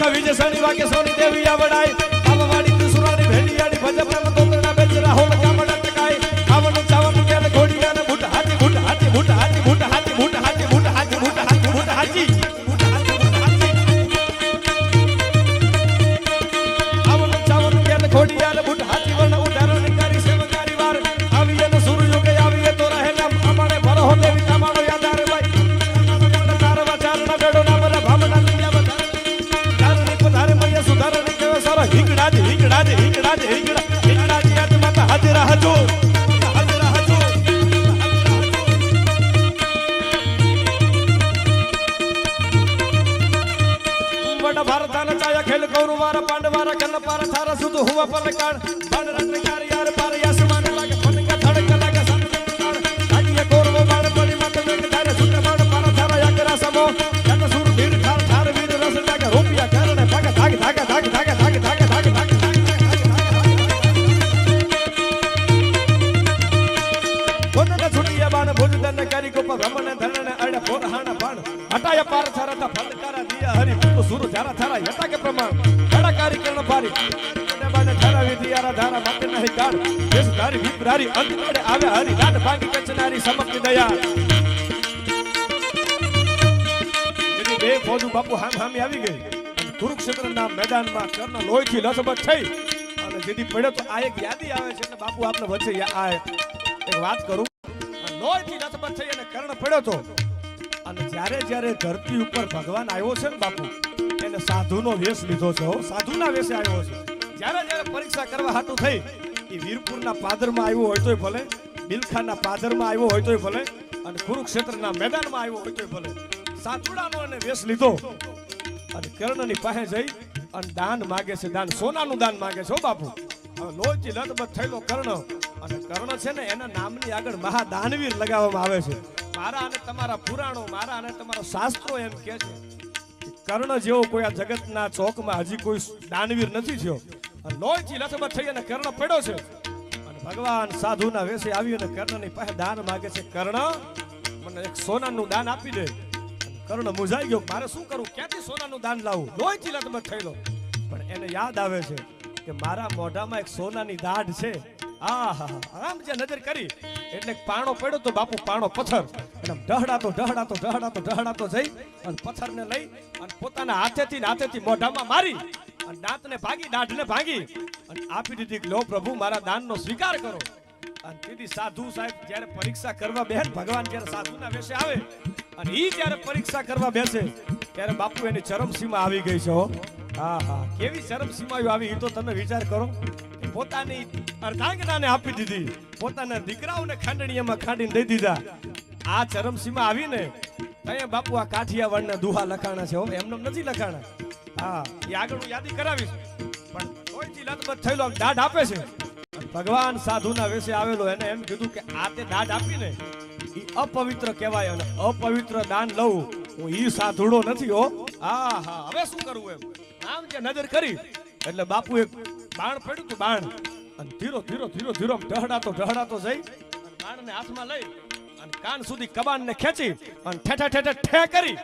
બેઠા વિજય સણી વાગે સોની દેવી આવડાય આવવાડી ત્રિસુરાની ભેડિયાડી ભજ પ્રેમ તોતરડા બેચરા હોલ કામડા ટકાય આવનું ચાવનું કે ઘોડિયાને બુટ હાથી બુટ હાથી બુટ હાથી બુટ હાથી બુટ હાથી બુટ હાથી બુટ હાથી બુટ હાથી આવનું ચાવનું કે ઘોડિયાને બુટ હાથી વણ ઉધારણ કરી સેવકારી વાર આવીએ ને સૂર્ય કે આવીએ તો રહે નામ અમારે ભરો દેવી તમારો યાદાર ભાઈ તારવા ચારના બેડો ના બરા ભામડા લીયા બધા ચારની પધારે મૈયા સુધારણી કેવે સારા હિંગડા જ હિંગડા જ હિંગડા જ હિંગડા હિંગડા જ યાદ માતા હાજર હજો भारतान चाया खेल कौरवार पांडवार कन्न पार थारा सुध हुआ पलकान बन रत्नकार यार पार आसमान लागे फनका धड़क लागे संतान आगे कौरव बाण पड़ी मत वेग धारे सुध बाण पार थारा याकरा समो जन सुर भीड़ ठार ठार वीर रस लागे रुपया करने भाग भाग भाग भाग भाग भाग भाग भाग भाग कोने छुटिया बाण भुज दन करी को भ्रमण धरण अड़े फोरहाण बाण हटाया पार थारा था फलकारा दिया हरि तो सुर धारा थारा यथा के प्रमाण कड़ाकारी कर्ण पारी ने बाने धारा विधि यारा धारा मत नहीं कान देश धारी विप्रारी अंत कड़े आवे हरि लाड भांगी कचनारी समक्ति दया यदि बे फौजू बापू हामी આવી ગઈ કુરુક્ષેત્રના મેદાનમાં કર્ણ લોહીથી લથબથ થઈ અને જેદી પડ્યો તો આ એક યાદી આવે છે ને બાપુ આપને વચ્ચે આ એક વાત કરું લોહીથી લથબથ થઈ અને કર્ણ પડ્યો તો અને જ્યારે જ્યારે ધરતી ઉપર ભગવાન આવ્યો છે ને બાપુ એને સાધુનો વેશ લીધો છે સાધુના વેશે આવ્યો છે જ્યારે જ્યારે પરીક્ષા કરવા હાટું થઈ એ વીરપુરના પાદરમાં આવ્યો હોય તોય ભલે બિલખાના પાદરમાં આવ્યો હોય તોય ભલે અને કુરુક્ષેત્રના મેદાનમાં આવ્યો હોય તોય ભલે સાધુડાનો એને વેશ લીધો અને કર્ણની પાસે જઈ અને દાન માગે છે દાન સોનાનું દાન માગે છે બાપુ હવે લોહીથી લથબથ થયેલો કર્ણ અને કર્ણ છે ને એના નામની આગળ મહાદાનવીર લગાવવામાં આવે છે મારા અને તમારા પુરાણો મારા અને તમારા શાસ્ત્રો એમ કહે છે કર્ણ જેવો કોઈ આ જગતના ચોકમાં હજી કોઈ દાનવીર નથી થયો અને લોહીથી લથબથ થઈ અને કર્ણ પડ્યો છે અને ભગવાન સાધુના વેશે આવી અને કર્ણની પાસે દાન માગે છે કર્ણ મને એક સોનાનું દાન આપી દે કર્ણ મૂંઝાઈ ગયો મારે શું કરું ક્યાંથી સોનાનું દાન લાવું લોહીથી લથબથ થયેલો પણ એને યાદ આવે છે કે મારા મોઢામાં એક સોનાની દાઢ છે આમ જે નજર કરી એટલે પાણો પડ્યો તો બાપુ પાણો પથ્થર અને ઢહડાતો જઈ અને પથ્થરને લઈ અને પોતાના હાથેથી મોઢામાં મારી અને દાંતને ભાગી દાઢને ભાગી અને આપી દીધી કે લો પ્રભુ મારા દાનનો સ્વીકાર કરો અને દીદી સાધુ સાહેબ જ્યારે પરીક્ષા કરવા બેન ભગવાન જ્યારે સાધુના વેશે આવે અને ઈ જ્યારે પરીક્ષા કરવા બેસે ત્યારે બાપુ એની ચરમસીમા આવી ગઈ છે કેવી ચરમસીમા આવી એ તો તમે વિચાર કરો પોતાની અર્ધાંગનાને આપી દીધી પોતાના દીકરાઓને ખાંડણીયામાં ખાંડીને દઈ દીધા આ ચરમસીમા આવીને ત્યાં બાપુ આ કાઠિયાવાડના દુહા લખાણા છે એમને નથી લખાણા એ આગળ હું યાદી કરાવીશ પણ કોઈથી લથબથ થયેલો આમ દાઢ આપે છે ભગવાન સાધુના વેશે આવેલો એને એમ કીધું કે આ તે દાઢ આપીને એ અપવિત્ર કહેવાય અને અપવિત્ર દાન લઉં હું ઈ સાધુડો નથી હવે શું કરવું એમ આમ જે નજર કરી એટલે બાપુ એક બાણ પડ્યું તો બાણ અને ધીરો ઢહડાતો જઈ અને બાણને હાથમાં લઈ અને કાન સુધી કબાનને ખેંચી અને ઠે કરી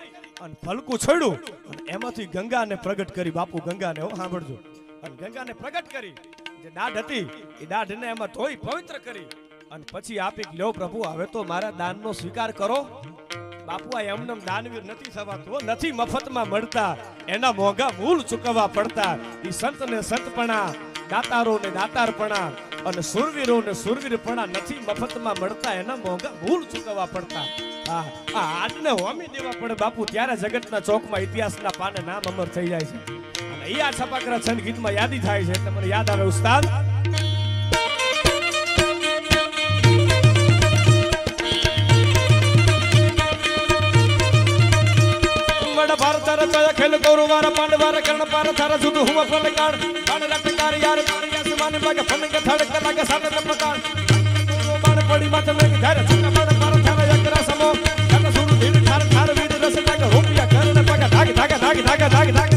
અને ફલકું છોડ્યું અને એમાંથી ગંગાને પ્રગટ કરી બાપુ ગંગાને સાંભળજો અને ગંગાને પ્રગટ કરી જે દાઢ હતી એ દાઢને એમાં ધોઈ પવિત્ર કરી અને પછી આપી લ્યો પ્રભુ હવે તો મારા દાનનો સ્વીકાર કરો બાપુ આ એમનેમ દાનવીર નથી થવાતું નથી મફતમાં મળતા એના મોંઘા મૂળ ચૂકવવા પડતા એ સંતને સંતપણા દાતારોને દાતારપણા અને સુરવીરોને સુરવીરપણા નથી મફતમાં મળતા એના મોંઘા મૂળ ચૂકવવા પડતા આ આડને હોમી દેવા પડે બાપુ ત્યારે જગતના ચોકમાં ઇતિહાસના પાને નામ અમર થઈ જાય છે અને એ આ છપાકરા છંદ ગીતમાં યાદી થાય છે એટલે મને યાદ આવે ઉસ્તાદ भारत रचाया खेल कौरवार पांडवार कर्ण पार थारा जुद हुआ फलकान बाण रटकार यार मारे आसमान लागे फनके धड़क लागे सामने टपकान बाण पड़ी माथे में धारे छक्का बाण पार थारा यकरा समो जन सुर धीर ठार ठार वीर रस लागे रुपया करने पगा धाग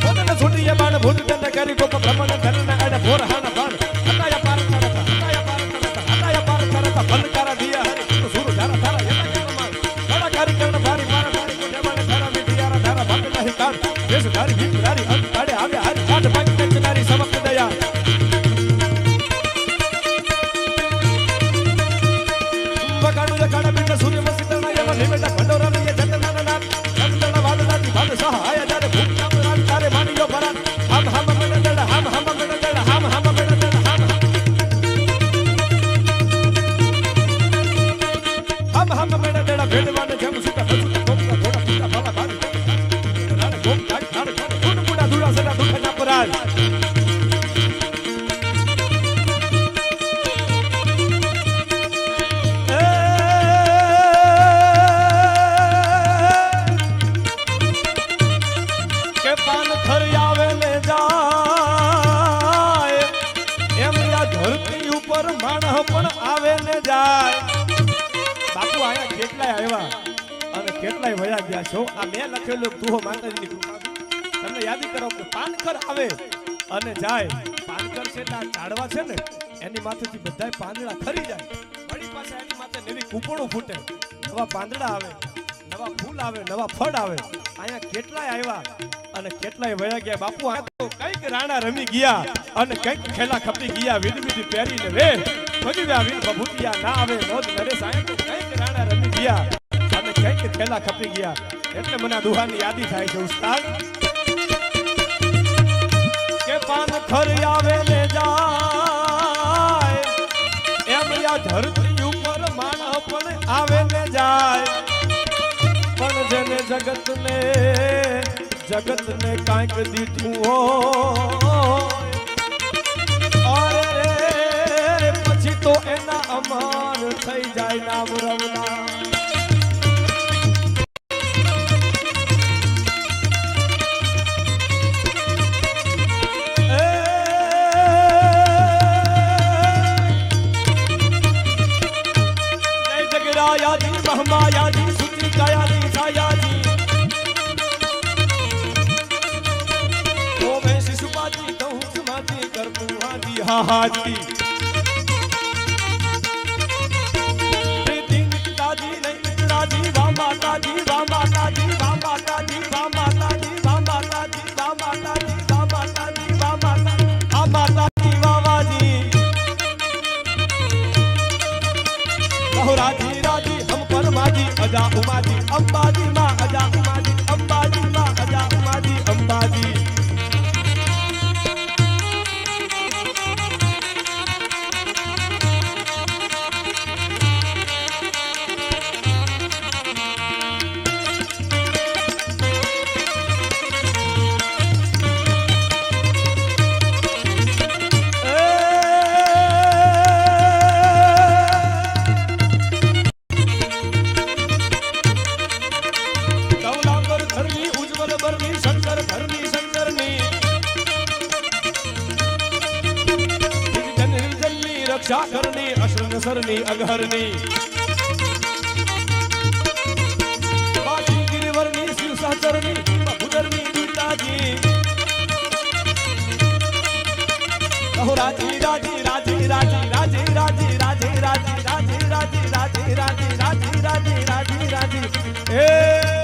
बोदन छुटिए बाण भूत दंड करी को भ्रमण धरने अड़े फोरहान बाण हटाया पार फलकारा दिया हरि सुर धारा धारा यता के प्रमाण પણ આવે ને જાય બાપુ આયા કેટલાય આવ્યા અને કેટલાય વયા ગયા છો આ મેં લખેલું તુહો માતાજીની કૃપાથી તમને યાદ કરો કે પાનખર આવે અને જાય પાનખર છે એટલે ઝાડવા છે ને એની માથેથી બધાય પાંદડા ખરી જાય વળી પાછા એની માથે નવી કૂપણું ફૂટે નવા પાંદડા આવે નવા ફૂલ આવે નવા ફળ આવે અહીંયા કેટલાય આવ્યા અને કેટલાય વયા ગયા બાપુ આ તો કઈક રાણા રમી ગયા અને કઈક ખેલા ખપી ગયા વિધવિધી પહેરીને વે ભજવ્યા વીર બભૂતિયા ના આવે નોંધ નરેશ આયા તો કઈક રાણા રમી ગયા અને કઈક ખેલા ખપી ગયા એટલે મને દુહાની યાદી થાય છે ઉસ્તાદ કે પાન ખર આવે ને જાય એમ યા ધરતી ઉપર માણસ પણ આવે ને જાય પણ જેને જગત ને કાંઈક દીધું હોય પછી તો એના અમાર થઈ જાય નામ રમના जगरायाजी महमायाजी सुची कायाजी सायाजी ओ मैं शिशुपाजी कहूँ समाजी करतू हाजी हा हाजी प्रीति मित्राजी नहीं मित्राजी वा माताजी वा माताजी वा माताजी वा माताजी वा माताजी वा माताजी वा माताजी वा माताजी आ माताजी वावाजी राजी राजी हम परमाजी अजा उमाजी अंबाजी माँ अजा उमाजी अंबाजी माँ अजा उमाजी अंबाजी रक्षा करनी अशरण सरनी अघरनी बाजी गिरिवरनी शिव सहचरनी बहुधरनी पिताजी कहो राजी राजी राजी राजी राजी राजी राजी राजी राजी राजी राजी राजी राजी राजी राजी राजी ए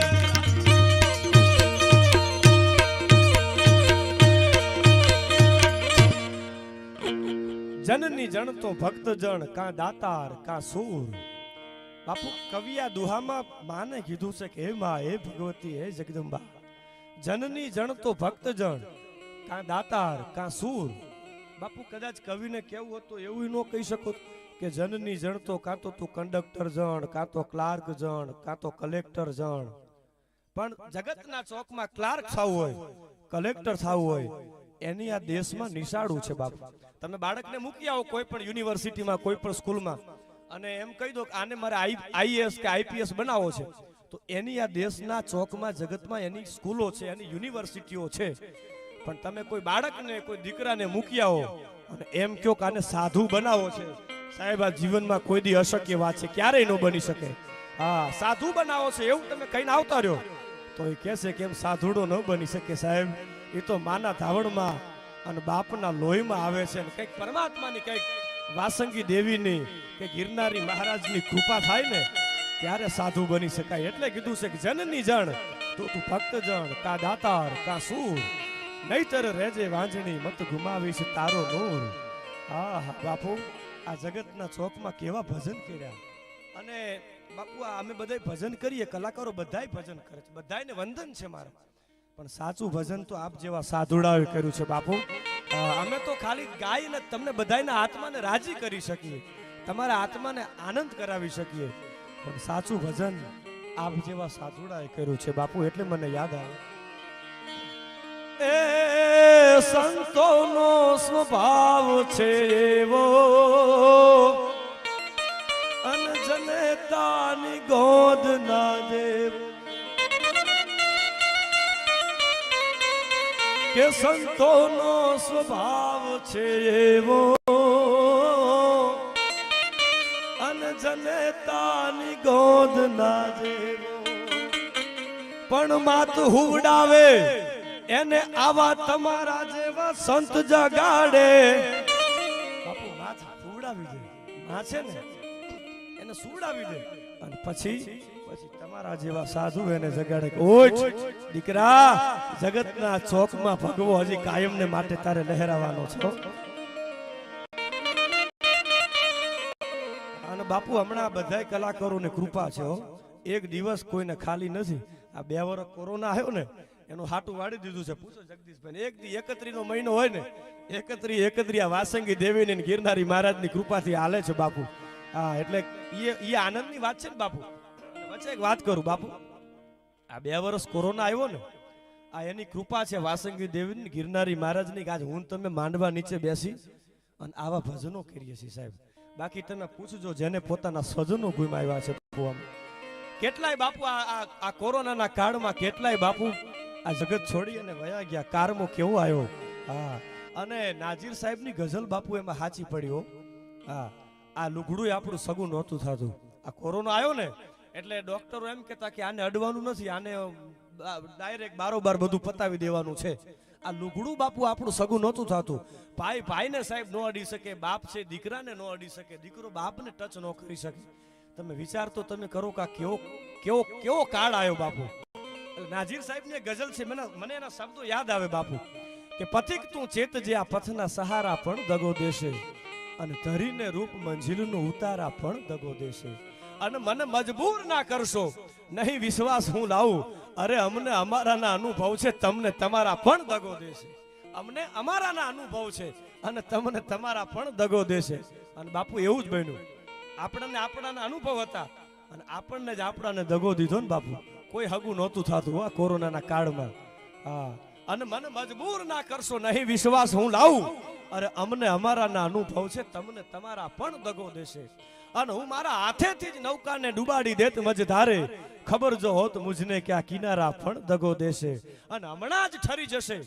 जननी जन तो भक्त जन का दातार का सूर बापू कविया दुहामा माने कीधु से के हे मां हे भगवती हे जगदंबा जननी जन तो भक्त जन का दातार का सूर बापू कदाच कवि ने केवुं हतुं एवुं न कही शको के जननी जन तो का तो तू कंडक्टर जन का तो क्लार्क जन का तो कलेक्टर जन पण जगतना चौक में क्लार्क थावुं होय कलेक्टर थावुं होय एनी आ देश में निशाळू छे बापू તમે બાળકને મૂકી આવો કોઈ પણ યુનિવર્સિટીમાં કોઈ પણ સ્કૂલમાં અને એમ કહી દો કે આને મારે આઈએએસ કે આઈપીએસ બનાવવો છે તો એની આ દેશના ચોકમાં જગતમાં એની સ્કૂલો છે એની યુનિવર્સિટીઓ છે પણ તમે કોઈ બાળકને કોઈ દીકરાને મૂકી આવો અને એમ કહો કે આને સાધુ બનાવવો છે સાહેબ આ જીવનમાં કોઈ દી અશક્ય વાત છે ક્યારેય ન બની શકે હા સાધુ બનાવો છે એવું તમે કહીને આવતા રહ્યો તો એ કહેશે કે એમ સાધુડો ન બની શકે સાહેબ એ તો માના ધાવણમાં અને બાપના લોહીમાં આવે છે અને કંઈક પરમાત્માની કંઈક વાસંગી દેવીની કે ગિરનારી મહારાજની કૃપા થાય ને ત્યારે સાધુ બની શકાય એટલે કીધું છે કે જનની જણ તો તું ભક્ત જણ કા દાતાર કા સૂર નહીતર રહેજે વાંજણી મત ગુમાવીશ તારો નૂર હા બાપુ આ જગતના ચોકમાં કેવા ભજન કર્યા અને બાપુ અમે બધાય ભજન કરીએ કલાકારો બધાય ભજન કરે છે બધાયને વંદન છે મારા પણ સાચું ભજન તો આપ જેવા સાધુડાએ કર્યું છે બાપુ અમે તો ખાલી ગાઈને તમને બધાયના આત્માને રાજી કરી શકીએ તમારા આત્માને આનંદ કરાવી શકીએ પણ સાચું ભજન આપ જેવા સાધુડાએ કર્યું છે બાપુ એટલે મને યાદ આવે એ સંતોનો સ્વભાવ છે એવો અન જનેતાની ગોદ ના દેવો કે સંતોનો સ્વભાવ છે એવો જનેતાની ગોદ ના જેવો પણ માત હુવડાવે એને આવા તમારા જેવા સંત જગાડે. બાપુ માત હુવડાવી દે, માં છે ને એને સુવડાવી દે અને પછી તમારા જેવા સાધુ એને જગાડે. ઓય દીકરા, જગતના ચોકમાં ભગવો હજી કાયમને માટે તારે લહેરાવાનો છો. અને બાપુ હમણાં બધા કલાકારોને કૃપા છે હો. એક દિવસ કોઈને ખાલી નથી. આ 2 વર્ષ કોરોના આવ્યો ને એનું હાટું વાળી દીધું છે. પૂછો જગદીશભાઈ, એક દી 31 નો મહિનો હોય ને, 31 આ વાસંગી દેવીની ને ગિરનારી મહારાજની કૃપાથી હાલે છે બાપુ. હા, એટલે એ આનંદની વાત છે ને બાપુ. વચ્ચે એક વાત કરું બાપુ, આ 2 વર્ષ કોરોના આવ્યો ને, આ એની કૃપા છે વાસંગી દેવીની ગિરનારી મહારાજની. આજ હું તમે માંડવા નીચે બેસી અને આવા ભજનો કરીએ છીએ સાહેબ. બાકી તમે પૂછજો જેને પોતાના સ્વજનો ગુમાવ્યા છે બાપુ, આમ કેટલાય બાપુ આ કોરોનાના કાળમાં કેટલાય બાપુ આ જગત છોડી અને વયા ગયા. કારમો કેવો આવ્યો. હા, અને નાજીર સાહેબની ગઝલ બાપુ એમાં સાચી પડ્યો. હા, આ લુગડું આપણું સગું નહોતું થતું. આ કોરોના આવ્યો ને એટલે ડોક્ટરો એમ કહેતા કે આને અડવાનું નથી, આને ડાયરેક્ટ બારોબાર બધું પતાવી દેવાનું છે. આ લુગડું બાપુ આપણું સગું નહોતું થતું. ભાઈ ભાઈને સાહેબ ન અડી શકે, બાપ છે દીકરાને ન અડી શકે, દીકરો બાપને ટચ ન કરી શકે. તમે વિચાર તો તમે કરો કે કેવો કેવો કેવો કાળ આવ્યો બાપુ. નાજીર સાહેબની ગઝલ છે, મને એના શબ્દો યાદ આવે બાપુ કે પથિક તું ચેતજે આ પથના સહારા પણ દગો દેશે અને ધરીને રૂપ મંજિલનો ઉતારા પણ દગો દેશે. અને મને મજબૂર ના કરશો, નહીં વિશ્વાસ હું લાવું. અરે અમને અમારાના અનુભવ છે, તમને તમારા પણ દગો દેશે. અમને અમારાના અનુભવ છે અને તમને તમારા પણ દગો દેશે. અને બાપુ એવું જ બન્યું. આપણને આપણાના અનુભવ હતા અને આપણને જ આપણાને દગો દીધો ને બાપુ. કોઈ હગું નહોતું થતું આ કોરોનાના કાળમાં. હા, અને મને મજબૂર ના કરશો, નહીં વિશ્વાસ હું લાવું. અરે અમને અમારાના અનુભવ છે, તમને તમારા પણ દગો દેશે. અને હું મારા હાથેથી જ નૌકાને ડૂબાડી દેત મજધારે, ખબર જો હોત મુજને ક્યાં કિનારા પણ દગો દેશે. અને હમણાં જ ઠરી જશે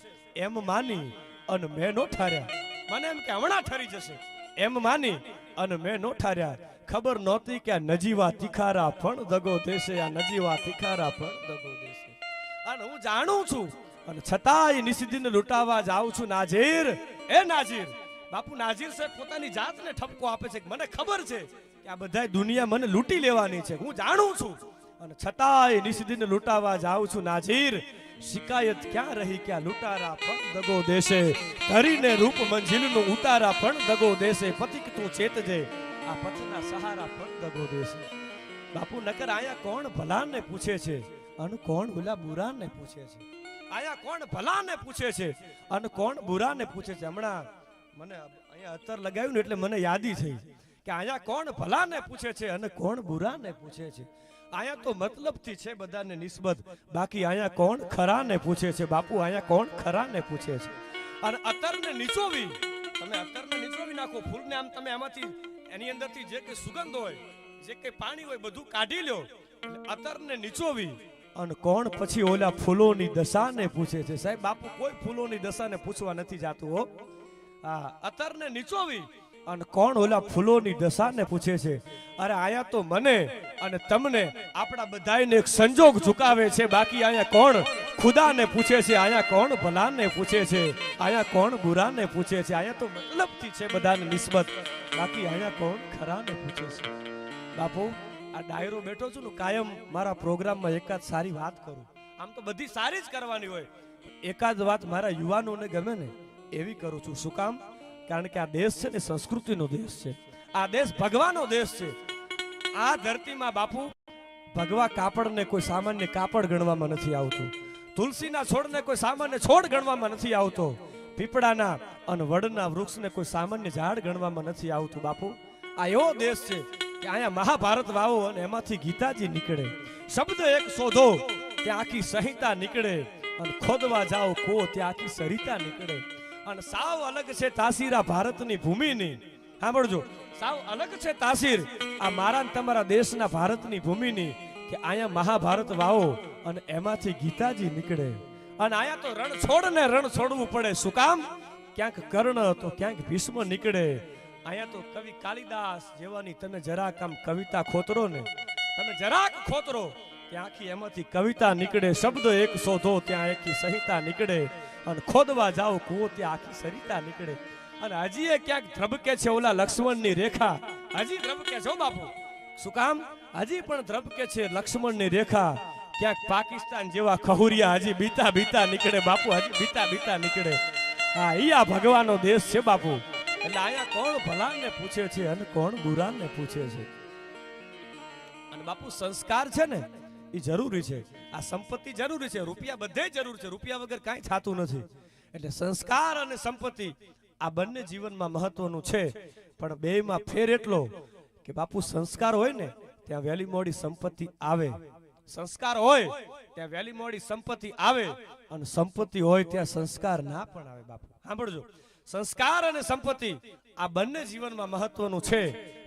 એમ માની અને મેં નો ઠાર્યા. મને એમ કે હમણાં ઠરી જશે એમ માની અને મેં નો ઠાર્યા. ખબર નહોતી કે આ નજીવા તિખારા પણ દગો દેશે. આ નજીવા તિખારા પણ દગો દેશે. અને હું જાણું છું અને છતાંય નિષિદ્ધિને લૂંટાવા જાઉં છું. નાજીર, એ નાજીર બાપુ, નાજીર સાહેબ પોતાની જાતને ઠપકો આપે છે. મને ખબર છે કે આ બધા દુનિયા મને લૂંટી લેવાની છે, હું જાણું છું, અને છતાંય નિષિદ્ધિને લૂંટાવા જાઉં છું. નાજીર, શિકાયત ક્યાં રહી કે આ લૂંટારા પણ દગો દેશે, ધરીને રૂપ મંજિલનું ઉતારા પણ દગો દેશે. પથિક તું ચેતજે આ પથના સહારા પણ દગો દેશે. બાપુ, નકર આયા કોણ ભલાને પૂછે છે અને કોણ ઓલા બુરાને પૂછે છે. આયા કોણ ભલાને પૂછે છે અને કોણ બુરાને પૂછે છે. હમણાં મને અહીંયા અત્તર લગાવ્યું ને એટલે મને યાદી થઈ કે આયા કોણ ભલાને પૂછે છે અને કોણ બુરાને પૂછે છે. આયા તો મતલબથી છે બધાને નિસ્બત, બાકી આયા કોણ ખરાને પૂછે છે. બાપુ, આયા કોણ ખરાને પૂછે છે. અને અત્તરને નીચોવી, તમે અત્તરને નીચોવી નાખો, ફૂલને આમ તમે એમાંથી એની અંદરથી જે કઈ સુગંધ હોય, જે કઈ પાણી હોય, બધું કાઢી લ્યો. અત્તરને નીચોવી અને કોણ પછી ઓલા ફૂલોની દશાને પૂછે છે. સાહેબ બાપુ, કોઈ ફૂલોની દશાને પૂછવા નથી જાતું હો. હા, અત્તરને નીચોવી અને કોણ ઓલા ફૂલોની દશાને પૂછે છે. અરે આયા તો મને અને તમને આપણા બધાને એક સંજોગ ઝુકાવે છે, બાકી આયા કોણ ખુદાને પૂછે છે. આયા કોણ ભલાને પૂછે છે, આયા કોણ બુરાને પૂછે છે. આયા તો મતલબથી છે બધાને નિસ્બત, બાકી આયા કોણ ખરાને પૂછે છે. બાપુ, આ ડાયરો બેઠો છું ને, કાયમ મારા પ્રોગ્રામમાં એકાદ સારી વાત કરું. આમ તો બધી સારી જ કરવાની હોય, એકાદ વાત મારા યુવાનોને ગમે ને એવી કરું છું. શું કામ? કારણ કે આ દેશ છે ને સંસ્કૃતિનો દેશ છે. આ દેશ ભગવાનો દેશ છે. આ ધરતીમાં બાપુ ભગવા કાપડને કોઈ સામાન્ય કાપડ ગણવામાં નથી આવતું. તુલસીના છોડને કોઈ સામાન્ય છોડ ગણવામાં નથી આવતો. પીપળાના અને વડના વૃક્ષને કોઈ સામાન્ય ઝાડ ગણવામાં નથી આવતું. બાપુ, આ એવો દેશ છે કે અહીંયા મહાભારત વાવો અને એમાંથી ગીતાજી નીકળે. શબ્દ એક શોધો ત્યાં આખી સંહિતા નીકળે, અને ખોદવા જાઓ કો ત્યાં આખી સરિતા નીકળે. અને સાવ અલગ છે તાસીર આ ભારતની ભૂમિની. સાંભળજો, સાવ અલગ છે તાસીર આ મારા તમારા દેશના ભારતની ભૂમિની, કે અહીંયા મહાભારત વાવો અને એમાંથી ગીતાજી નીકળે. અને અહીંયા તો રણ છોડને રણ છોડવું પડે. શું કામ? ક્યાંક કર્ણ તો ક્યાંક ભીષ્મ નીકળે, અહીંયા તો કવિ કાલિદાસ જેવાની તમે જરાક આમ કવિતા ખોતરો ને, તમે જરાક ખોતરો ત્યાં આખી એમાંથી કવિતા નીકળે, શબ્દો એક શોધો ત્યાં આખી સંહિતા નીકળે, અને ખોદવા જાઓ કૂવો ત્યાં આખી સરિતા નીકળે. અને હજી એ ક્યાંક ધ્રબકે છે ઓલા લક્ષ્મણની રેખા, હજી ધ્રબકે છે બાપુ. શું કામ? હજી પણ ધ્રબકે છે લક્ષ્મણની રેખા. ક્યાંક પાકિસ્તાન જેવા ખહુરિયા હજી બીતા બીતા નીકળે બાપુ, હજી બીતા બીતા નીકળે. હા, ઈ આ ભગવાનનો દેશ છે બાપુ. એટલે અહીંયા કોણ ભલાને પૂછે છે અને કોણ બુરાને પૂછે છે. અને બાપુ સંસ્કાર છે ને એ જરૂરી છે, આ સંપત્તિ જરૂરી છે, રૂપિયા બધે જરૂર છે, રૂપિયા વગર કાંઈ થતું નથી. એટલે સંસ્કાર અને સંપત્તિ આ બંને જીવનમાં મહત્વનું છે. પણ બેયમાં ફેર એટલો કે બાપુ સંસ્કાર હોય ને ત્યાં વહેલી મોડી સંપત્તિ આવે, સંસ્કાર હોય ત્યાં વહેલી મોડી સંપત્તિ આવે, અને સંપત્તિ હોય ત્યાં સંસ્કાર ના પણ આવે. બાપુ સાંભળજો, સંસ્કાર અને સંપત્તિ આ બંને જીવનમાં મહત્વનું છે.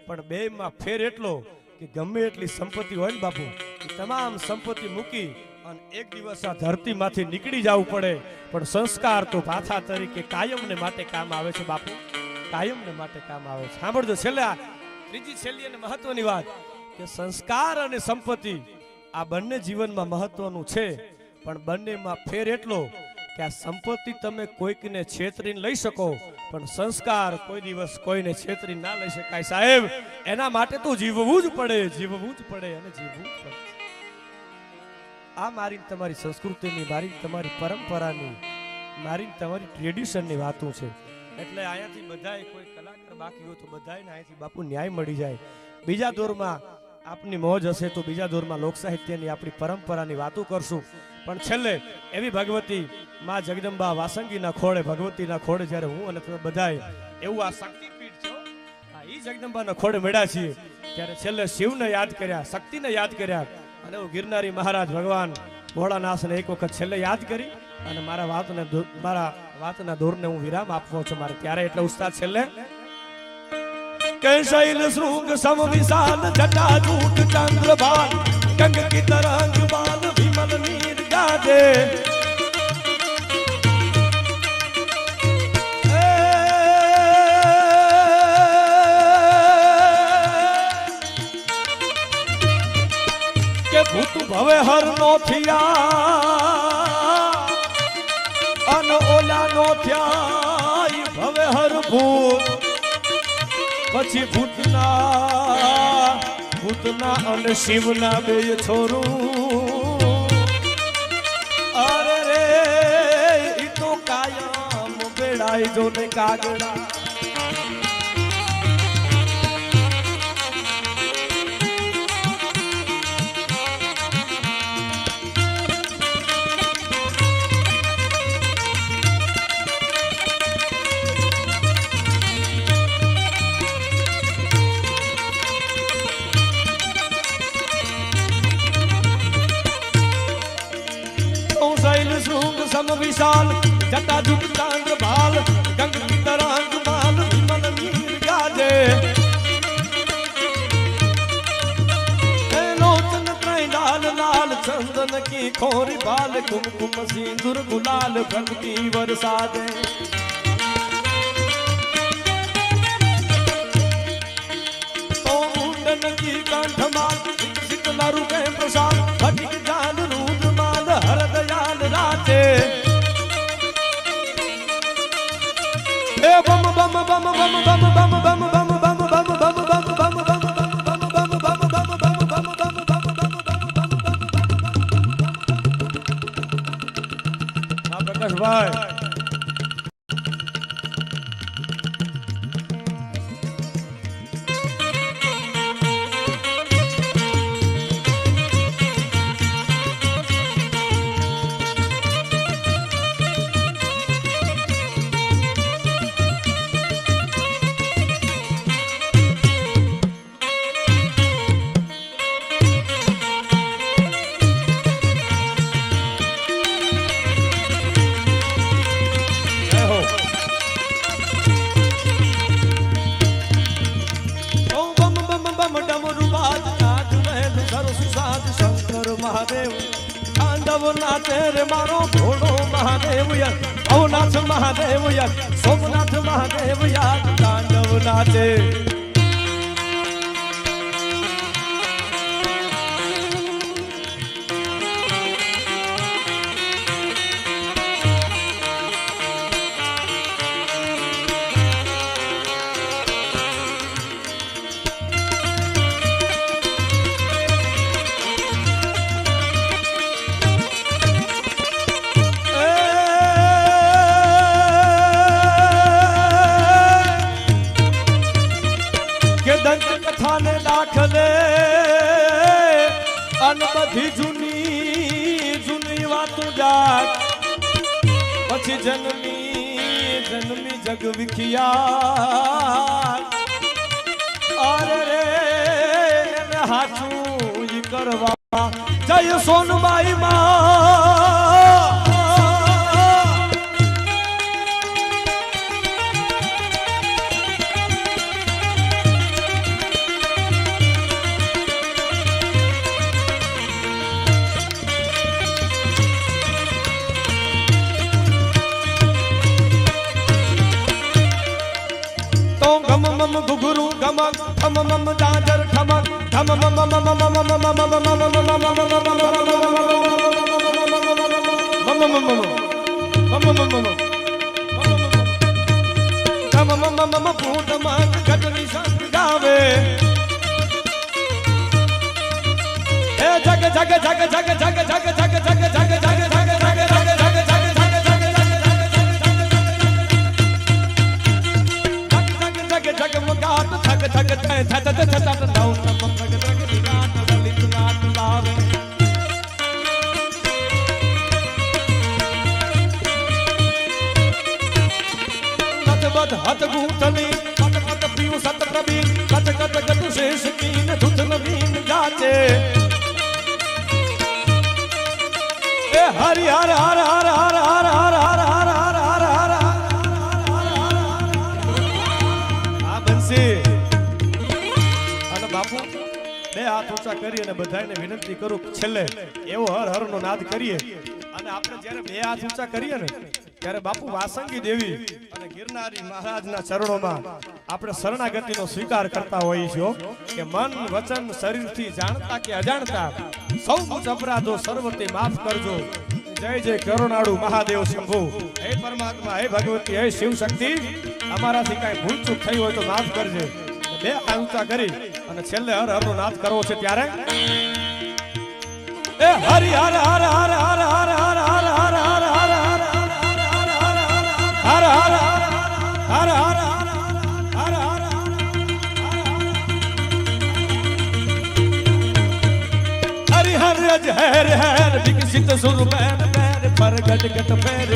પણ બેયમાં ફેર એટલો કે ગમે એટલી સંપત્તિ હોય ને બાપુ, એ તમામ સંપત્તિ મૂકી અને એક દિવસ આ ધરતીમાંથી નીકળી જવું પડે, પણ સંસ્કાર તો પાછા તરીકે કાયમને માટે કામ આવે છે બાપુ, કાયમને માટે કામ આવે છે. સાંભળજો છેલ્લે ત્રીજી છેલ્લી અને મહત્વની વાત કે સંસ્કાર અને સંપત્તિ આ બંને જીવનમાં મહત્વનું છે. પણ બંનેમાં ફેર એટલો કે આ સંપત્તિ તમે કોઈકને છેતરીને લઈ શકો, પણ સંસ્કાર કોઈ દિવસ કોઈને છેતરી ના લઈ શકાય સાહેબ. એના માટે તો જીવવું જ પડે, જીવવું જ પડે અને જીવવું જ પડે. આ મારી તમારી સંસ્કૃતિની, મારી તમારી પરંપરાની, મારી તમારી ટ્રેડિશનની વાતો છે. એટલે અહીંયાથી બધાય કોઈ કલાકાર બાકી હોય તો બધાયને અહીંયાથી બાપુ ન્યાય મળી જાય. બીજા દોરમાં આપની મોજ હશે તો બીજા દોરમાં લોક સાહિત્યની આપણી પરંપરાની વાતો કરશું. પણ છેલ્લે એવી ભગવતી માં જગદંબા વાસંગીના ખોળે, ભગવતીના ખોળે જ્યારે હું અને તમે બધાય એવું આ શક્તિપીઠ છે, એ જગદંબાના ખોળે મળ્યા છીએ, ત્યારે છેલ્લે શિવને યાદ કર્યા, શક્તિને યાદ કર્યા, અને હું ગિરનારી મહારાજ ભગવાન ભોળાનાથને એક વખત છેલ્લે યાદ કરી અને મારા વાતના દોરને હું વિરામ આપવો છું મારે ત્યારે. એટલે ઉસ્તાદ છેલ્લે कैशैल श्रृंग सम विशाल जटा जूट चंद्रभान गंग की तरंग बाल विमल नीर गाजे के भूत भवे हर नो थिया अन ओला नो थ्या भवे हर भूत પછી ભૂતના અને શિવના બે છોરું અરે રે ઈ તો કાયમ બેડાઈ જો ને કાગડા सम विशाल जटा जुट चांद्र बाल गंग की तरंग बाल विमल नीर गाजे लोचन त्रैंडाल लाल चंदन की खोरी बाल कुमकुम सिंदूर गुलाल भक्ति बरसा दे मुंडन की कंठ माल विकसित नरु के प्रसाद फटिक जाल रुद्र माल हर दयाल राजे बम बम बम बम बम बम बम बम बम बम बम बम प्रकाश भाई महादेव तांडव नाचे रे मारो घोड़ो महादेव ભવનાથ મહાદેવ યાદ, સોમનાથ મહાદેવ યાદ, તાંડવ નાચે. કથાને દાખલે અન બધી જૂની જૂની વાતો જાગ, પછી જન્મી જન્મી જગ વિખ્યાત. અરે રે હાચું ઈ કરવા જય સોનબાઈ માં. ગુગુરુ ગમક ઠમ મમ દાદર ઠમક ઠમ મમ મમ મમ મમ હત ગૂંથલી કટ કટ પીવું સત પ્રભી કટ કટ કટ શેષ કીન ધુત નવીન જાચે. એ હરિ હર હર હર હર હર હર હર હર હર હર હર. આ બનશે. અને બાપુ બે હાથ ઊંચા કરી અને બધાને વિનંતી કરું છેલ્લે એવો હર હર નો નાદ કરીએ. અને આપણે જ્યારે બે હાથ ઊંચા કરીએ ને ત્યારે બાપુ વાસંગી દેવી અને ગિરનારી મહારાજના ચરણોમાં આપણે શરણાગતિનો સ્વીકાર કરતા હોઈએ છીએ કે મન વચન શરીરથી જાણતા કે અજાણતા સૌ મુજ અપરાધો સર્વતે માફ કરજો. જય જય કરુણાળુ મહાદેવ શંભુ. હે પરમાત્મા, હે ભગવતી, હે શિવ શક્તિ, અમારાથી કાંઈ ભૂલચૂક થઈ હોય તો માફ કરજે. બે હાથ ઊંચા કરી અને છેલ્લે હર હરનો નાદ કરવો છે ત્યારે એ હરિ હર હર હર હર હર હર હર હર હર હર હર હર હર હર હર હર. હરિહર હેર હેર વિકસિત સુર બેન બેર પર ગટ ગટ ફેર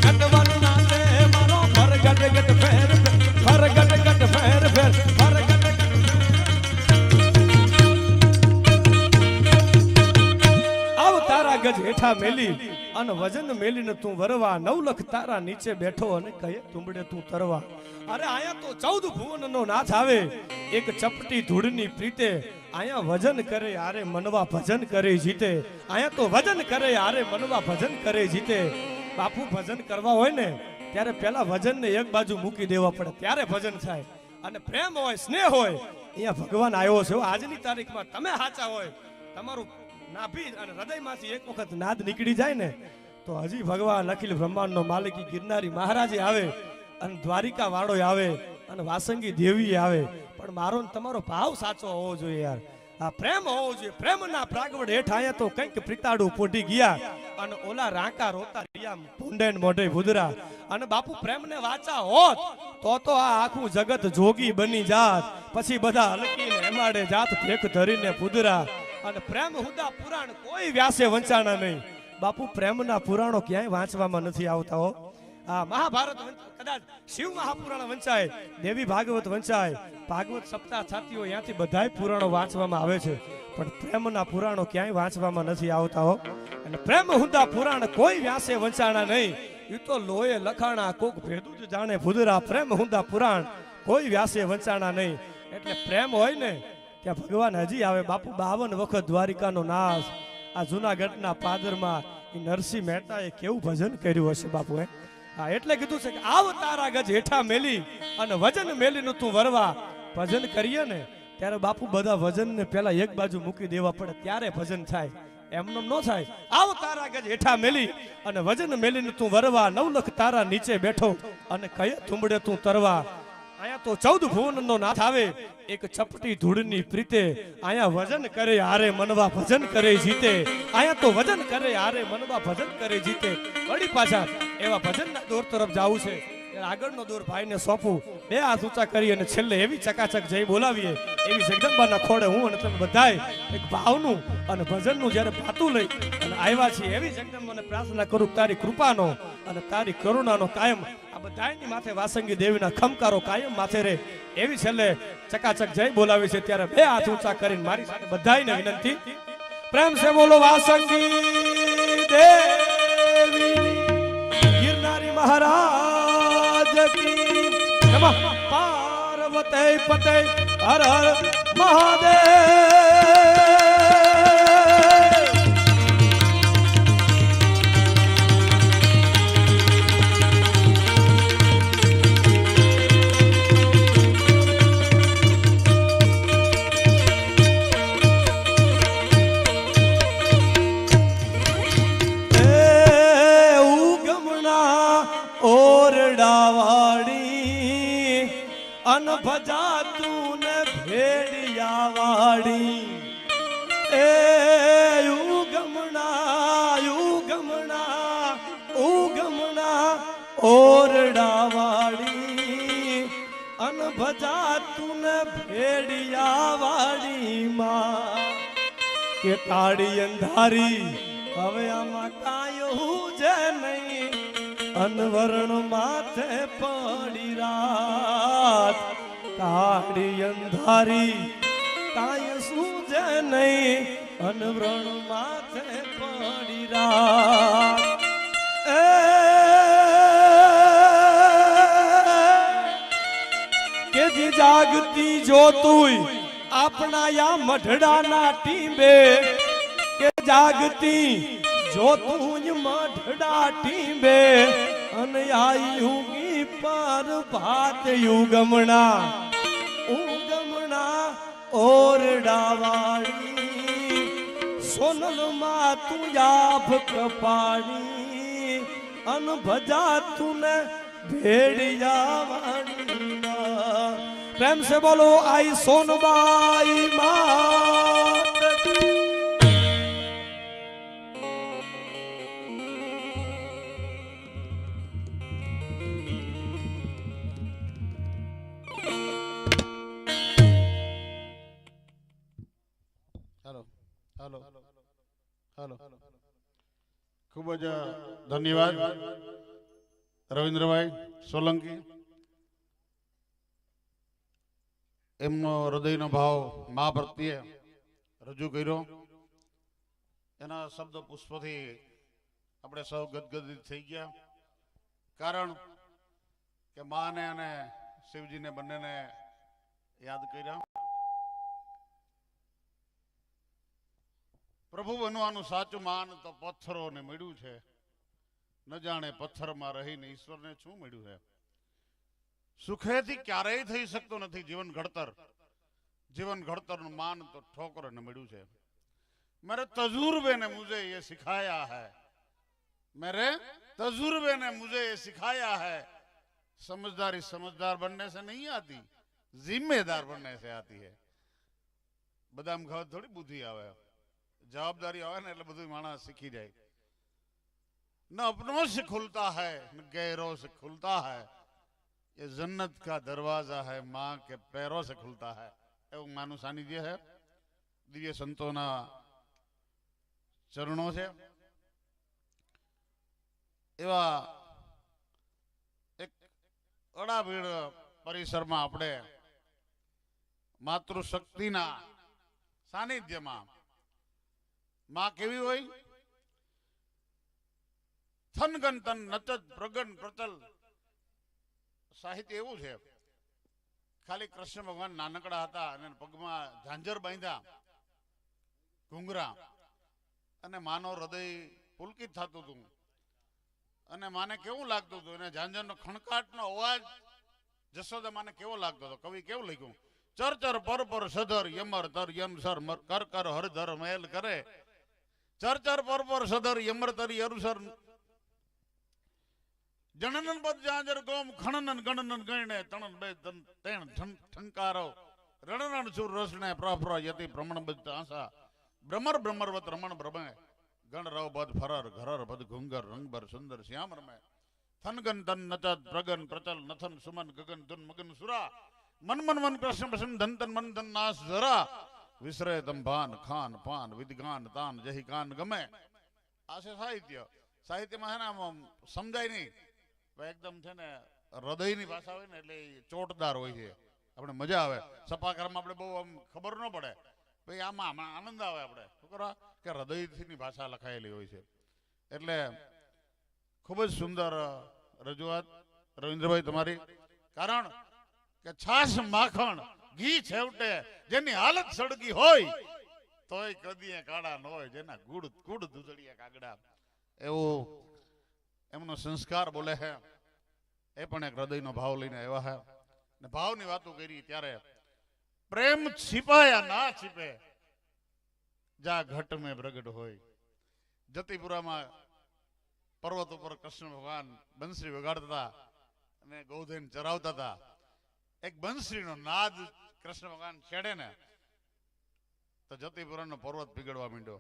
ગટવન નાચે મારો પર ગટ ગટ ફેર પર ગટ ગટ ફેર ફેર પર ગટ ગટ. આવ તારા ગજ હેઠા મેલી અને વજન મેલીને તું વરવા, 9 લખ તારા નીચે બેઠો અને કહે તુંબડે તું તરવા. અરે આયા તો 14 ભુવનનો નાથ આવે, એક ચપટી ધૂળની પ્રીતે. આયા વજન કરે આરે મનવા ભજન કરે જીતે. આયા તો વજન કરે આરે મનવા ભજન કરે જીતે. બાપુ ભજન કરવા હોય ને ત્યારે પેલા વજનને એક બાજુ મૂકી દેવા પડે, ત્યારે ભજન થાય. અને પ્રેમ હોય, સ્નેહ હોય, અહીંયા ભગવાન આવ્યો છે. આજની તારીખમાં તમે સાચા હોય, તમારું નાભી અને હૃદયમાંથી એક વખત નાદ નીકળી જાય ને તો હજી ભગવાન અખિલ બ્રહ્માંડનો માલિકી ગિરનારી મહારાજે આવે અને દ્વારિકા વાળો આવે અને વાસંગી દેવી આવે. પણ મારો ને તમારો ભાવ સાચો હોવો જોઈએ યાર. આ પ્રેમ હોવો જોઈએ. પ્રેમના પ્રાગવડ હેઠ આયા તો કંઈક પ્રીતાડું પોટી ગયા અને ઓલા રાંકા રોતા રહ્યા ભૂંડેન મોઢે ભૂદરા. અને બાપુ પ્રેમને વાચા હોત તો આ આખું જગત જોગી બની જાત. પછી બધા હલકીને હેમાડે જાત ભેખ ધરીને ભૂદરા. અને પ્રેમ હુદા પુરાણ કોઈ વ્યાસે વંચાણા નહીં. બાપુ પ્રેમના પુરાણો ક્યાંય વાંચવામાં નથી આવતા હો. આ મહાભારત કદાચ શિવ મહાપુરાણ વંચાય, દેવી ભાગવત વંચાય, ભાગવત સપ્તાહ થતી હોય ત્યાંથી બધાય પુરાણો વાંચવામાં આવે છે, પણ પ્રેમના પુરાણો ક્યાંય વાંચવામાં નથી આવતા હો. અને પ્રેમ હુદા પુરાણ કોઈ વ્યાસે વંચાણા નહીં. એ તો લોહે લખાણા કોક ભેદું જ જાણે ભૂદરા. પ્રેમ હુદા પુરાણ કોઈ વ્યાસે વંચાણા નહીં. એટલે પ્રેમ હોય ને ત્યાં ભગવાન હજી આવે. બાપુ 52 વખત દ્વારિકાનો નાશ. આ જૂનાગઢના પાદરમાં એ નરસિંહ મહેતાએ કેવું ભજન કર્યું હશે બાપુ. હા એટલે કીધું છે કે આવ તારા ગજ હેઠા મેલી અને વજન મેલીનું તું વરવા ભજન કરીએ ને ત્યારે બાપુ બધા વજનને પેલા એક બાજુ મૂકી દેવા પડે ત્યારે ભજન થાય, એમનેમ ન થાય. આવ તારા ગજ હેઠા મેલી અને વજન મેલીને તું વરવા, 9 લખ તારા નીચે બેઠો અને કયે તુંબડે તું તરવા. અહીંયા તો 14 ભુવનનો નાથ આવે, એક ચપટી ધૂળની પ્રીતે. અહીંયા વજન કરે હારે મનવા ભજન કરે જીતે. અહીંયા તો વજન કરે હારે મનવા ભજન કરે જીતે. વળી પાછા એવા ભજનના દોર તરફ જાવું છે. આગળનો દોર ભાઈને સોંપું, 2 હાથ ઊંચા કરી અને છેલ્લે એવી ચકાચક જઈ બોલાવીએ એવી જગદંબાના ખોડે હું અને તમે બધાય એક ભાવનું અને ભજનનું જ્યારે પાતું લઈ અને આવ્યા છીએ એવી જગદંબાને પ્રાર્થના કરું તારી કૃપાનો અને તારી કરુણાનો કાયમ આ બધાયની માથે વાસંગી દેવીના ખમકારો કાયમ માથે રહે એવી છેલ્લે ચકાચક જઈ બોલાવી છે. ત્યારે 2 હાથ ઊંચા કરીને મારી સાથે બધાયને વિનંતી, પ્રેમ સે બોલો વાસંગી દેવી ગિરનારી મહારાજ કી નમઃ. પાર્વતી પતે હર હર મહાદેવ. અન ભજા તું ને ભેડિયા વાડી એ ઉગમણા ઓરડા વાડી અન ભજા તું ને ભેડિયા વાડી માં કે કાળી અંધારી હવે આમાં કાયું છે નહીં અનવરણ માથે પડી રાત કાળી અંધારી કાય સૂજે નહીં અનવરણ માથે પડી રાત કે જી જાગતી જોતુંય આપણા યા મઢડાના ટીંબે કે જાગતી જો તું મઢડા ટીંબે અને આયુગી પર ભાત ઉગમણા ઓરડા વાળી સોનલ માં તું યાભ કપાડી અન ભજા તું ને ભેડિયા વાળી. પ્રેમ સે બોલો આઈ સોનબાઈ માત. હાલો ખૂબ જ ધન્યવાદ રવિન્દ્રભાઈ સોલંકી. એમનો હૃદયનો ભાવ મા પ્રત્યે રજૂ કર્યો. એના શબ્દ પુષ્પથી આપણે સૌ ગદગદિત થઈ ગયા. કારણ કે માને અને શિવજીને બંનેને યાદ કર્યા. પ્રભુ બનવાનું સાચું માન તો પથ્થરોને મળ્યું છે, ન જાણે પથ્થરમાં રહીને ઈશ્વરને શું મળ્યું છે. સુખેથી ક્યારેય થઈ શકતું નથી જીવન ઘડતરનું માન તો ઠોકરને મળ્યું છે. मेरे तजुर्बे ने मुझे ये सिखाया है, मेरे तजुर्बे ने मुझे ये सिखाया है, समझदारी समझदार बनने से नहीं आती, जिम्मेदार बनने से आती है. बदाम खाओ थोड़ी बुद्धि आवे, जवाबदारी आवे ना એટલે બધું માણસ શીખી જાય. न अपनों से खुलता है न गैरों से खुलता है, ये जन्नत का दरवाजा है माँ के पैरों से खुलता है. એવું માનું સાનિધ્ય है, દિવ્ય સંતોના ચરણો છે. એવા એક અડાભીડ પરિસરમાં આપણે માતૃશક્તિના સાનિધ્યમાં માં કેવી હોય, થનગન તન નચત પ્રગન પ્રચલ. સાહિત્ય એવું છે, ખાલી કૃષ્ણ ભગવાન નાનકડા હતા અને પગમાં ઝાંઝર બાંધ્યા ઘૂંઘરા અને માનો હૃદય પુલકિત થતું હતું અને માને કેવું લાગતું હતું, એને ઝાંઝરનો ખણકાટનો અવાજ જશોદા માને કેવો લાગતો હતો. કવિ કેવું લખ્યું, ચર ચર પર પર સધર યમર તર યમસર કર કર હરધર મહેલ કરે, ચર ચર પર પર સધર યમર તરી અરુસર જણનન પદ ઝાંઝર ગોમ ખણનન ગણનન ગણે તણન બે તેણ ઠંકારો રણનન સુર રસને પ્ર યતિ ભ્રમણ બદ આશા ભ્રમર ભ્રમરવત રમણ ભ્રમે ગણ રવ બદ ફરર ઘરર બદ ઘુંગર રંગભર સુંદર શ્યામ રમે થનગન તન નચત પ્રગન પ્રચલ નથન સુમન ગગન ધુન મગન સુરા મન મન મન કૃષ્ણ પ્રસન્ન ધન તન મન ધન નાશ જરા વિસરે તંભાન ખાન પાન વિદગાન તાન જહી કાન ગમે. આ છે સાહિત્ય. સાહિત્યમાં છે ને આમ સમજાય નહીં, એકદમ છે ને હૃદયની ભાષા હોય ને એટલે ચોટદાર હોય છે, આપણે મજા આવે. સપાકરમાં આપણે બહુ આમ ખબર ન પડે, ભાઈ આમાં આનંદ આવે. આપણે શું કરવા કે હૃદયથી ભાષા લખાયેલી હોય છે. એટલે ખૂબ જ સુંદર રજૂઆત રવિન્દ્રભાઈ તમારી. કારણ કે છાશ માખણ ઘી છેવટે જેની હાલત સળગી હોય તોય કદીએ કાળા ન હોય, જેના ગુડ દૂધળિયા કાગડા, એવું એમનો સંસ્કાર બોલે છે. એ પણ એક હૃદયનો ભાવ લઈને આવ્યા છે. ને ભાવની વાતો કરી ત્યારે પ્રેમ छिपाया ના छिपे જા ઘટ મેં પ્રગટ હોય. જતીપુરામાં પર્વત ઉપર કૃષ્ણ ભગવાન બંસરી વગાડતા હતા અને ગૌધન ચરાવતા હતા. એક બંસરીનો નાદ કૃષ્ણ ભગવાન છેડે ને તો જતીપુરાનો પર્વત પીગળવા માંડ્યો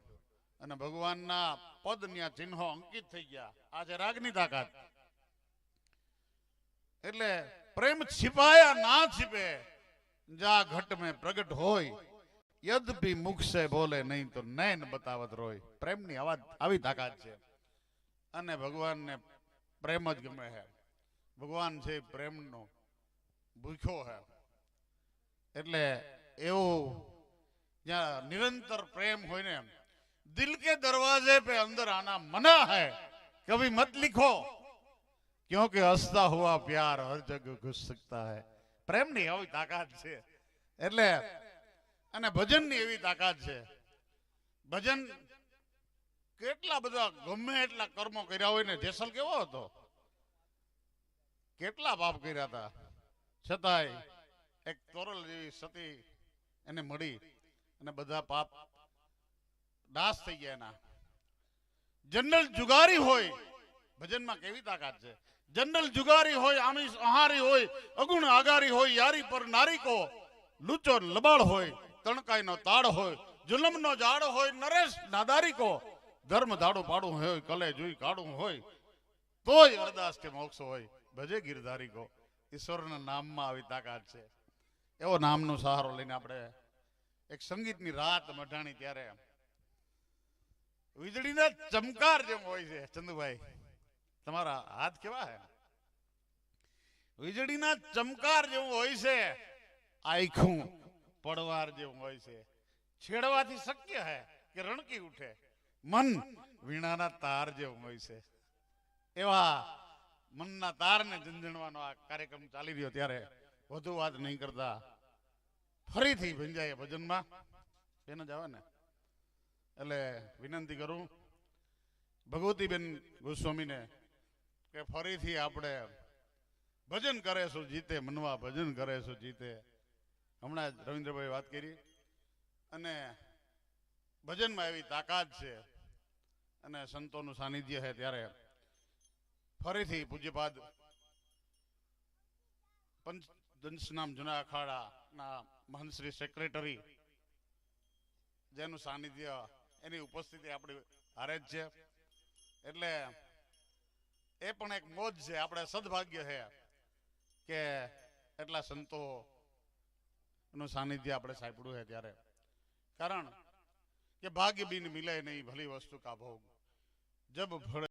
અને ભગવાનના પદના ચિહ્નો અંકિત થઈ ગયા. આ છે રાગની તાકાત. એટલે પ્રેમ छिपाया ના छिपे જા ઘટ મેં પ્રગટ હોય, યદ્યપિ મુખ સે બોલે નહીં તો નૈન બતાવત રોય. પ્રેમની આવી તાકાત છે. અને ભગવાનને પ્રેમ જ ગમે છે. ભગવાન છે પ્રેમનો ભૂખ્યો છે. એટલે એવું જ્યાં નિરંતર પ્રેમ હોય ને, દિલ કે દરવાजे पे अंदर आना मना है, कभी मत लिखो क्योंकि हंसता हुआ प्यार हर जगह घुस सकता है. પ્રેમની એવી તાકાત છે. એટલે અને ભજનની એવી તાકાત છે. ભજન કેટલા બધા ગમે એટલા કર્મો કર્યા હોય ને, જેસલ કેવો હતો, કેટલા પાપ કર્યા હતા, છતાંય એક તોરલ જેવી સતી એને મળી અને બધા પાપ નાશ થઈ ગયા એના. જનરલ જુગારી હોય, ભજનમાં કેવી તાકાત છે. જનરલ જુગારી હોય, આમિષ આહારી હોય, અગુણ આગારી હોય, યારી પર નારી કો લૂચો લબાડ હોય, તણકાઈનો તાળ હોય, જુલમનો જાડ હોય, નરેશ નાદારી કો ધર્મ દાડું પાડું હોય, કલે જોઈ કાઢું હોય, તોય અરદાસ કે મોક્ષ હોય, ભજે ગિરધારી કો. ઈશ્વરના નામમાં આવી તાકાત છે. એવો નામનો સહારો લઈને આપણે એક સંગીતની રાત મઢાણી ત્યારે વીજળીના ચમકાર જેમ હોય છે. ચંદુભાઈ તમારા હાથ કેવા છે? વીજળીના ચમકાર જેવું હોય છે. આખું પડવાર જેવું હોય છે. છેડવાથી શક્ય છે કે રણકી ઉઠે. મન વીણાના તાર જેવું હોય છે. એવા મનના તારને ઝંઝણવાનો આ કાર્યક્રમ ચાલી રહ્યો ત્યારે વધુ વાત નહીં કરતા ફરીથી ભંજાય ભજનમાં એને જ આવે ને. એટલે વિનંતી કરું ભગવતીબેન ગોસ્વામીને કે ફરીથી આપણે ભજન કરે શું જીતે મનવા, ભજન કરે શું જીતે. હમણાં જ રવિન્દ્રભાઈ વાત કરી અને ભજનમાં એવી તાકાત છે અને સંતોનું સાનિધ્ય છે. ત્યારે ફરીથી પૂજ્યપાદ પંચદંશનામ જૂના અખાડાના મહંત શ્રી સેક્રેટરી જેનું સાનિધ્ય એની ઉપસ્થિતિ આપણી હારે જ છે. એટલે એ પણ એક મોજ છે. આપણે સદભાગ્ય છે કે એટલા સંતો નું સાનિધ્ય આપણે સાંપડ્યું છે. ત્યારે કારણ કે ભાગ્ય બિન મિલે નહીં ભલી વસ્તુ કા ભોગ, જબ ભળે